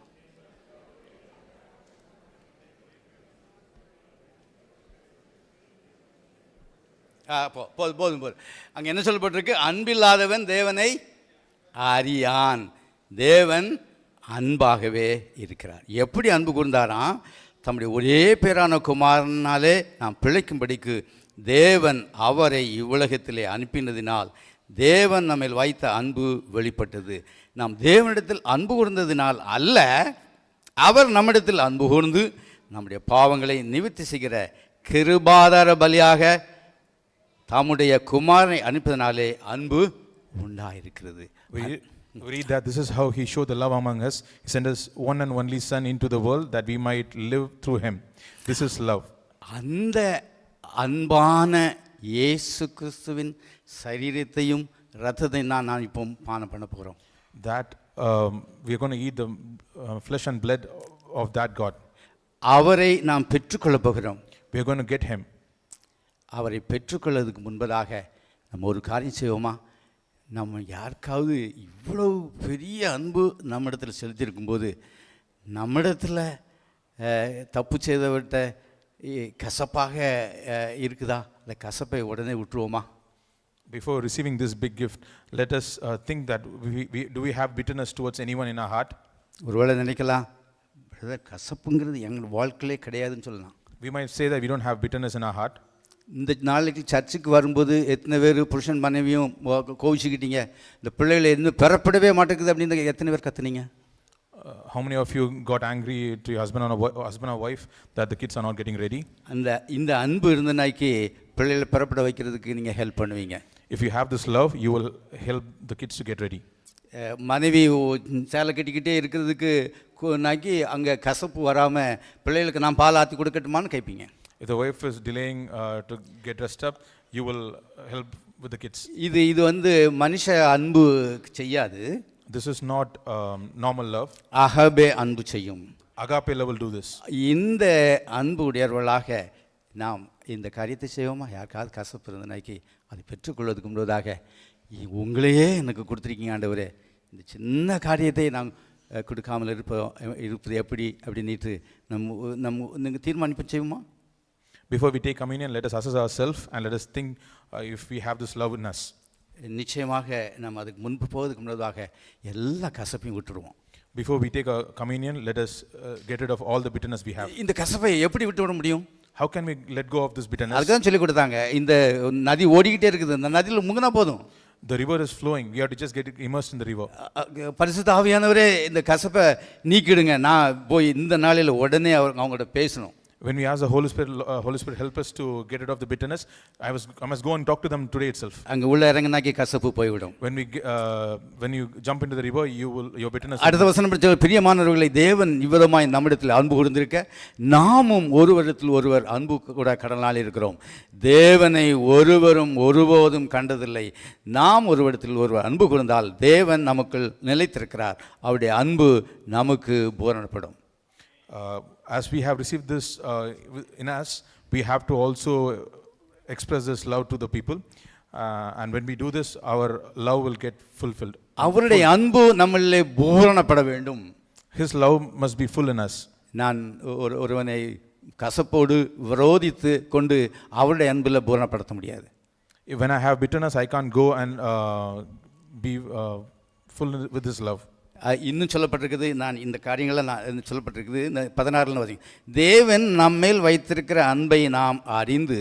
Speaker 1: போதும். அங்கே என்ன சொல்லப்பட்டிருக்கு? அன்பில்லாதவன் தேவனை அறியான், தேவன் அன்பாகவே இருக்கிறார். எப்படி அன்பு கூர்ந்தாராம்? தம்முடைய ஒரே பேரான குமாரனாலே நாம் பிழைக்கும்படிக்கு தேவன் அவரை இவ்வுலகத்திலே அனுப்பினதினால் தேவன் நம்மை வைத்த அன்பு வெளிப்பட்டது. நாம் தேவனிடத்தில் அன்பு கூர்ந்ததினால் அல்ல, அவர் நம்மிடத்தில் அன்பு கூர்ந்து நம்முடைய பாவங்களை நிவர்த்தி செய்கிற கிருபாதார பலியாக தம்முடைய குமாரனை அனுப்பியதனாலே அன்பு உண்டாயிருக்கிறது.
Speaker 3: We read that this is how he showed the love among us. He sent his one and only son into the world that we might live through him. This is love.
Speaker 1: அந்த அன்பான இயேசு கிறிஸ்துவின் சரீரத்தையும் இரத்தத்தையும் நான் இப்போ பானம் பண்ண போகிறோம்.
Speaker 3: That we are going to eat the flesh and blood of that God.
Speaker 1: அவரை நாம் பெற்றுக்கொள்ள போகிறோம்.
Speaker 3: We are going to get him.
Speaker 1: அவரை பெற்றுக்கொள்வதற்கு முன்பதாக நம்ம ஒரு காரியம் செய்வோமா? நம்ம யாருக்காவது இவ்வளவு பெரிய அன்பு நம்மிடத்தில் செலுத்தியிருக்கும்போது நம்மிடத்தில் தப்பு செய்தவர்கிட்ட கசப்பாக இருக்குதா? அந்த கசப்பை உடனே விட்டுருவோமா?
Speaker 3: Before receiving this big gift, let us think that do we have bitterness towards anyone in our heart?
Speaker 1: ஒருவேளை நினைக்கலாம், கசப்புங்கிறது எங்கள் வாழ்க்கையிலே கிடையாதுன்னு சொல்லலாம்.
Speaker 3: We might say that we don't have bitterness in our heart.
Speaker 1: இந்த நாளைக்கு சர்ச்சுக்கு வரும்போது எத்தனை பேர் புருஷன் மனைவியும் கோவிச்சுக்கிட்டீங்க, இந்த பிள்ளைகளை இன்னும் பெறப்படவே மாட்டேங்குது அப்படின்னு எத்தனை பேர் கத்துனீங்க?
Speaker 3: How many of you got angry to your husband or wife that the kids are not getting ready?
Speaker 1: இந்த அன்பு இருந்த நாய்க்கு பிள்ளைகளை பெறப்பட வைக்கிறதுக்கு நீங்கள் ஹெல்ப் பண்ணுவீங்க.
Speaker 3: If you have this love, you will help the kids to get ready.
Speaker 1: மனைவி சேலை கட்டிக்கிட்டே இருக்கிறதுக்கு நாய்க்கு அங்கே கசப்பு வராமல் பிள்ளைகளுக்கு நான் பால் ஆற்றி கொடுக்கட்டுமான்னு கேட்பீங்க.
Speaker 3: If the wife is delaying to get dressed up, you will help with the kids.
Speaker 1: இது வந்து மனுஷ அன்பு செய்யாது.
Speaker 3: This is not normal love.
Speaker 1: Agape அன்பு செய்யும்.
Speaker 3: Agape love will do this.
Speaker 1: இந்த அன்பு உடையவர்களாக நாம் இந்த காரியத்தை செய்வோமா? யாருக்காவது கசப்பு இருந்த நாய்க்கு அதை பெற்றுக்கொள்வதற்கு முன்பதாக உங்களையே எனக்கு கொடுத்துருக்கீங்க ஆண்டவரே, இந்த சின்ன காரியத்தை நான் கொடுக்காமல் இருப்பது எப்படி அப்படின்ட்டு நீங்கள் தீர்மானிப்பு செய்வோமா?
Speaker 3: Before we take communion, let us assess ourselves and let us think if we have this love in us.
Speaker 1: நிச்சயமாக நம்ம அதுக்கு முன்பு போவதுக்கு முன்னதாக எல்லா கசப்பையும் விட்டுருவோம்.
Speaker 3: Before we take a communion, let us get rid of all the bitterness we have.
Speaker 1: இந்த கசப்பை எப்படி விட்டு விட முடியும்?
Speaker 3: How can we let go of this bitterness?
Speaker 1: அதுதான் சொல்லி கொடுத்தாங்க. இந்த நதி ஓடிக்கிட்டே இருக்குது, இந்த நதியில் முங்கினா போதும்.
Speaker 3: The river is flowing. We have to just get immersed in the river.
Speaker 1: பரிசுத்த ஆவியானவரே இந்த கசப்பை நீக்கிடுங்க, நான் போய் இந்த நாளில் உடனே அவங்கள்ட்ட பேசணும்.
Speaker 3: When we ask the Holy Spirit help us to get rid of the bitterness, I must go and talk to them today itself.
Speaker 1: அங்க உள்ள இறங்கினாக்கி கசப்பு போய்விடும்.
Speaker 3: When you jump into the river, your bitterness.
Speaker 1: அடுத்த வசனம் படிச்ச பிரியமானவர்களை, தேவன் இவ்விதமாய் நம்மிடத்தில் அன்பு கூர்ந்திருக்க நாமும் ஒருவரிடத்தில் ஒருவர் அன்பு கூட கடனாளி இருக்கிறோம். தேவனை ஒருவரும் ஒருபோதும் கண்டதில்லை. நாம் ஒருவரிடத்தில் ஒருவர் அன்பு கூர்ந்தால் தேவன் நமக்குள் நிலைத்திருக்கிறார், அவருடைய அன்பு நமக்கு பூரணப்படும்.
Speaker 3: As we have received this in us, we have to also express this love to the people. And when we do this, our love will get fulfilled.
Speaker 1: அவருடைய அன்பு நம்மளிலே பூரணப்பட வேண்டும்.
Speaker 3: His love must be full in us.
Speaker 1: நான் ஒருவனை கசப்போடு விரோதித்து கொண்டு அவருடைய அன்பில் பூரணப்படுத்த முடியாது.
Speaker 3: When I have bitterness, I can't go and be full with His love.
Speaker 1: இன்னும் சொல்லப்பட்டிருக்குது, நான் இந்த காரியங்கள்லாம் சொல்லப்பட்டிருக்குது 16 வாசிங்க. தேவன் நம்மேல் வைத்திருக்கிற அன்பை நாம் அறிந்து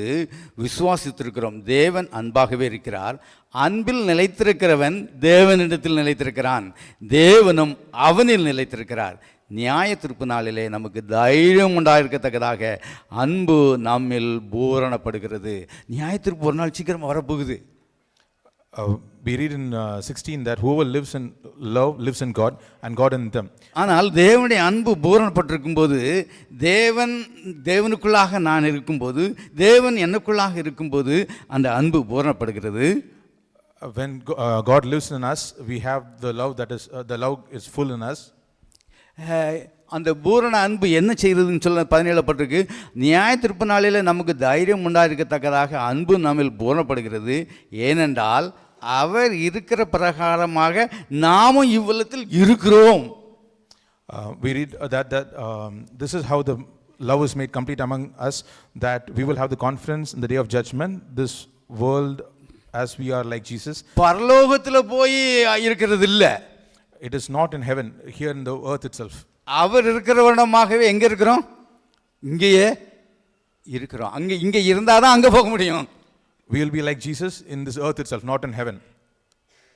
Speaker 1: விசுவாசித்திருக்கிறோம். தேவன் அன்பாகவே இருக்கிறார். அன்பில் நிலைத்திருக்கிறவன் தேவனிடத்தில் நிலைத்திருக்கிறான், தேவனும் அவனில் நிலைத்திருக்கிறார். நியாய தீர்ப்பு நாளிலே நமக்கு தைரியம் உண்டாயிருக்கத்தக்கதாக அன்பு நம்மில் பூரணப்படுகிறது. நியாய தீர்ப்பு ஒரு நாள் சீக்கிரமாக வரப்போகுது.
Speaker 3: We read in 16 that whoever lives in love lives in God and God in them.
Speaker 1: ஆனால் தேவனுடைய அன்பு பூரணப்பட்டிருக்கும் போது, தேவனுக்குள்ளாக நான் இருக்கும்போது, தேவன் எனக்குள்ளாக இருக்கும்போது அந்த அன்பு பூரணப்படுகிறது.
Speaker 3: When God lives in us, we have the love that is the love is full in us.
Speaker 1: அந்த பூரண அன்பு என்ன செய்கிறதுன்னு சொல்ல 17 பட்டிருக்கு. நியாய தீர்ப்பு நாளில் நமக்கு தைரியம் உண்டாயிருக்கத்தக்கதாக அன்பு நம்மில் பூரணப்படுகிறது. ஏனென்றால் அவர் இருக்கிற பிரகாரமாக நாமும் இவ்வுலகத்தில் இருக்கிறோம்.
Speaker 3: We read that this is how the love is made complete among us, that we will have the confidence in the day of judgment. This world, as we are like Jesus,
Speaker 1: பரலோகத்தில் போய் இருக்கிறது இல்லை.
Speaker 3: it is not in heaven, here in the earth itself.
Speaker 1: அவர் இருக்கிறவனமாகவே எங்கே இருக்கிறோம்? இங்கேயே இருக்கிறோம். இங்கே இருந்தால் தான் அங்கே போக முடியும்.
Speaker 3: We will be like Jesus in this earth itself, not in heaven.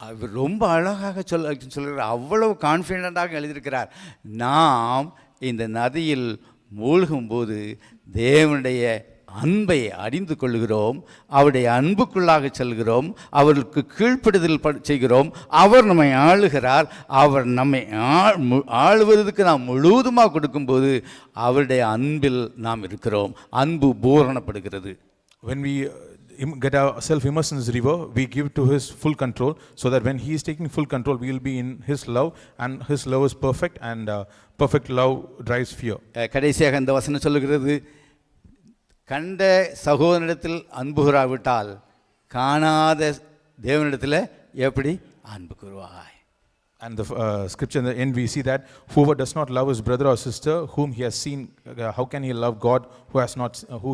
Speaker 1: அவர் ரொம்ப அழகாக சொல்கிறார், அவ்வளவு கான்ஃபிடென்ட்டாக எழுதியிருக்கிறார். நாம் இந்த நதியில் மூழ்கும்போது தேவனுடைய அன்பை அறிந்து கொள்கிறோம், அவருடைய அன்புக்குள்ளாக செல்கிறோம், அவருக்கு கீழ்ப்படுதல் செய்கிறோம், அவர் நம்மை ஆளுகிறார். அவர் நம்மை ஆளுவதற்கு நாம் முழுவதுமாக கொடுக்கும்போது அவருடைய அன்பில் நாம் இருக்கிறோம். அன்பு பூரணப்படுகிறது.
Speaker 3: When we get ourselves immersed in this river, we give to His full control, so that when He is taking full control, we will be in His love, and His love is perfect, and perfect love drives fear.
Speaker 1: கடைசியாக இந்த வசனம் சொல்லுகிறது, கண்ட சகோதரனிடத்தில் அன்பு கூறாவிட்டால் காணாத தேவனிடத்தில் எப்படி அன்பு கூறுவாய்?
Speaker 3: And the scripture in the end, we see that whoever does not love his brother or sister whom he has seen, how can he love God who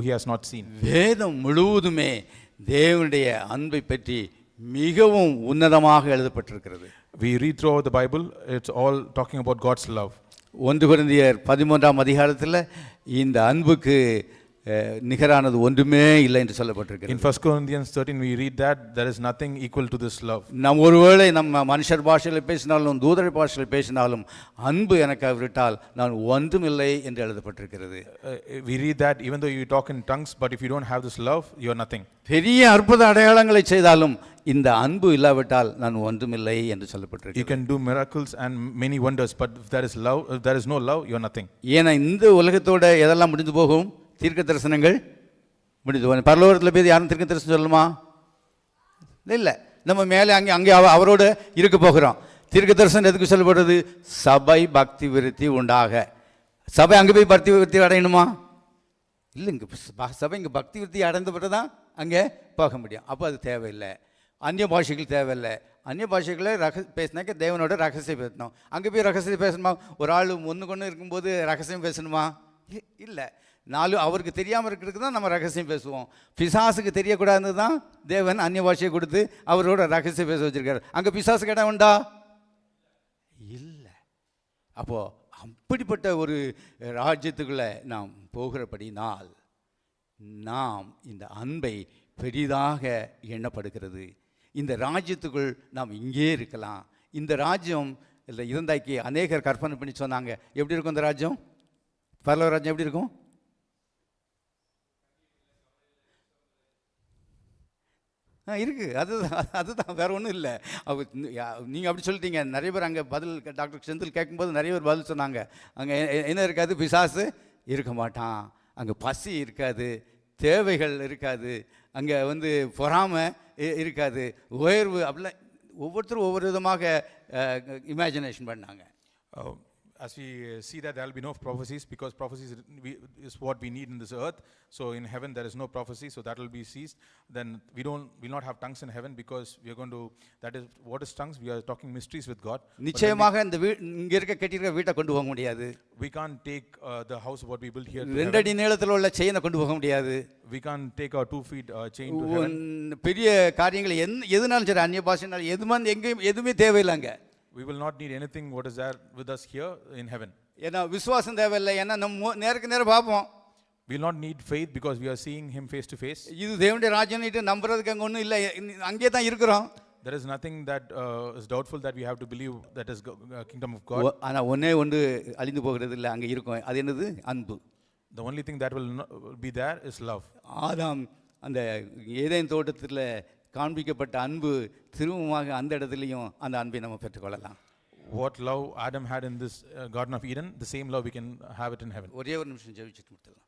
Speaker 3: he has not seen?
Speaker 1: வேதம் முழுவதுமே தேவனுடைய அன்பை பற்றி மிகவும் உன்னதமாக எழுதப்பட்டிருக்கிறது.
Speaker 3: We read throughout the Bible, it's all talking about God's love.
Speaker 1: 1 கொரிந்தியர் 13 அதிகாரத்தில் இந்த அன்புக்கு நிகரானது ஒன்றுமே இல்லை என்று சொல்லப்பட்டிருக்கிறது.
Speaker 3: In 1 Corinthians 13 we read that there is nothing equal to this love.
Speaker 1: நாம் ஒருவேளை நம்ம மனுஷர் பாஷையில் பேசினாலும் தூதர் பாஷையில் பேசினாலும் அன்பு எனக்கு விட்டால் நான் ஒன்றுமில்லை என்று எழுதப்பட்டிருக்கிறது.
Speaker 3: We read that even though you talk in tongues, but if you don't have this love, you are nothing.
Speaker 1: பெரிய அற்புத அடையாளங்களை செய்தாலும் இந்த அன்பு இல்லாவிட்டால் நான் ஒன்றுமில்லை என்று சொல்லப்பட்டிருக்கிறது.
Speaker 3: You can do miracles and many wonders, but if there is love, if there is no love, you are nothing.
Speaker 1: ஏன்னா இந்த உலகத்தோட எதெல்லாம் முடிந்து போகும்? தீர்க்க தரிசனங்கள் முடிந்து போகும். பரலோகத்தில் போய் யாரும் தீர்க்க தரிசனம் சொல்லுமா? இல்லை. நம்ம மேலே அங்கே அவரோடு இருக்க போகிறோம். தீர்க்க தரிசனம் எதுக்கு சொல்லப்படுறது? சபை பக்தி விருத்தி உண்டாக. சபை அங்கே போய் பக்தி விருத்தி அடையணுமா? இல்லை, இங்கே சபை இங்கே பக்தி விருத்தி அடைந்தப்பட்டு தான் அங்கே போக முடியும். அப்போ அது தேவையில்லை. அந்நிய பாஷைகள் தேவையில்லை. அந்நிய பாஷைகளை பேசினாக்க தேவனோட ரகசியம் பேசணும். அங்கே போய் ரகசியம் பேசணுமா? ஒரு ஆள் ஒன்று இருக்கும்போது ரகசியம் பேசணுமா? இல்லை. அவருக்கு தெரியாமல் இருக்கிறதுக்கு தான் நம்ம ரகசியம் பேசுவோம். பிசாசுக்கு தெரியக்கூடாதுன்னு தான் தேவன் அந்நிய பாஷையை கொடுத்து அவரோட ரகசியம் பேச வச்சிருக்காரு. அங்கே பிசாசுக்கு இடம் உண்டா? இல்லை. அப்போது அப்படிப்பட்ட ஒரு ராஜ்யத்துக்குள்ளே நாம் போகிறபடினால் நாம் இந்த அன்பை பெரிதாக எண்ணப்படுகிறது. இந்த ராஜ்யத்துக்குள் நாம் இங்கே இருக்கலாம். இந்த ராஜ்யம் இல்லை இருந்தாக்கி அநேகர் கற்பனை பண்ணி சொன்னாங்க. எப்படி இருக்கும் இந்த ராஜ்யம்? பரலோக ராஜ்யம் எப்படி இருக்கும்? இருக்குது. அதுதான் வேறு ஒன்றும் இல்லை. நீங்கள் அப்படி சொல்லிட்டீங்க. நிறைய பேர் அங்கே பதில் டாக்டர் செந்தில் கேட்கும்போது நிறைய பேர் பதில் சொன்னாங்க. அங்கே என்ன இருக்காது? பிசாசு இருக்க மாட்டான். அங்கே பசி இருக்காது, தேவைகள் இருக்காது, அங்கே பொறாமை இருக்காது, உயர்வு அப்படிலாம் ஒவ்வொருத்தரும் ஒவ்வொரு விதமாக இமேஜினேஷன் பண்ணாங்க.
Speaker 3: as we see that there will be no prophecies, because prophecies is what we need in this earth. So in heaven there is no prophecy, so that will be ceased. Then we'll not have tongues in heaven, because we are going to, that is, what is tongues? We are talking mysteries with God. But then
Speaker 2: நிச்சயமாக இந்த இங்க இருக்க கட்டியிருக்க வீட்டை கொண்டு போக முடியாது.
Speaker 3: we can't take the house what we built here to heaven.
Speaker 2: 2 அடி நீளத்தில் உள்ள செயினை கொண்டு போக முடியாது.
Speaker 3: We can't take our 2 feet chain to heaven.
Speaker 2: பெரிய காரியங்கள் எதுனாலும் சரி, அந்நிய பாஷைனாலும் எதுவுமே தேவையில்லைங்க.
Speaker 3: We will not need anything what is there with us here in heaven.
Speaker 2: ஏன்னா விசுவாசம் தேவையில்லை, ஏன்னா நம்ம நேருக்கு நேரம் பார்ப்போம்.
Speaker 3: We will not need faith, because we are seeing him face to face.
Speaker 2: இது தேவனுடைய ராஜ்யம்னு நம்புறதுக்கு அங்கே ஒன்றும் இல்லை, அங்கே தான் இருக்கிறோம்.
Speaker 3: There is nothing that is doubtful that we have to believe that is kingdom of God.
Speaker 2: ஆனால் ஒன்றே ஒன்று அழிந்து போகிறது இல்லை, அங்கே இருக்கும். அது என்னது? அன்பு.
Speaker 3: The only thing that will be there is love.
Speaker 2: ஆதாம் அந்த ஏதேன் தோட்டத்தில் காண்பிக்கப்பட்ட அன்பு திரும்பமாக அந்த இடத்துலையும் அந்த அன்பை நம்ம பெற்றுக்கொள்ளலாம்.
Speaker 3: What love Adam had in this Garden of Eden, the same love we can have it in heaven.
Speaker 2: ஒரே ஒரு நிமிஷம் ஜெபிச்சுட்டு முடிக்கலாம்.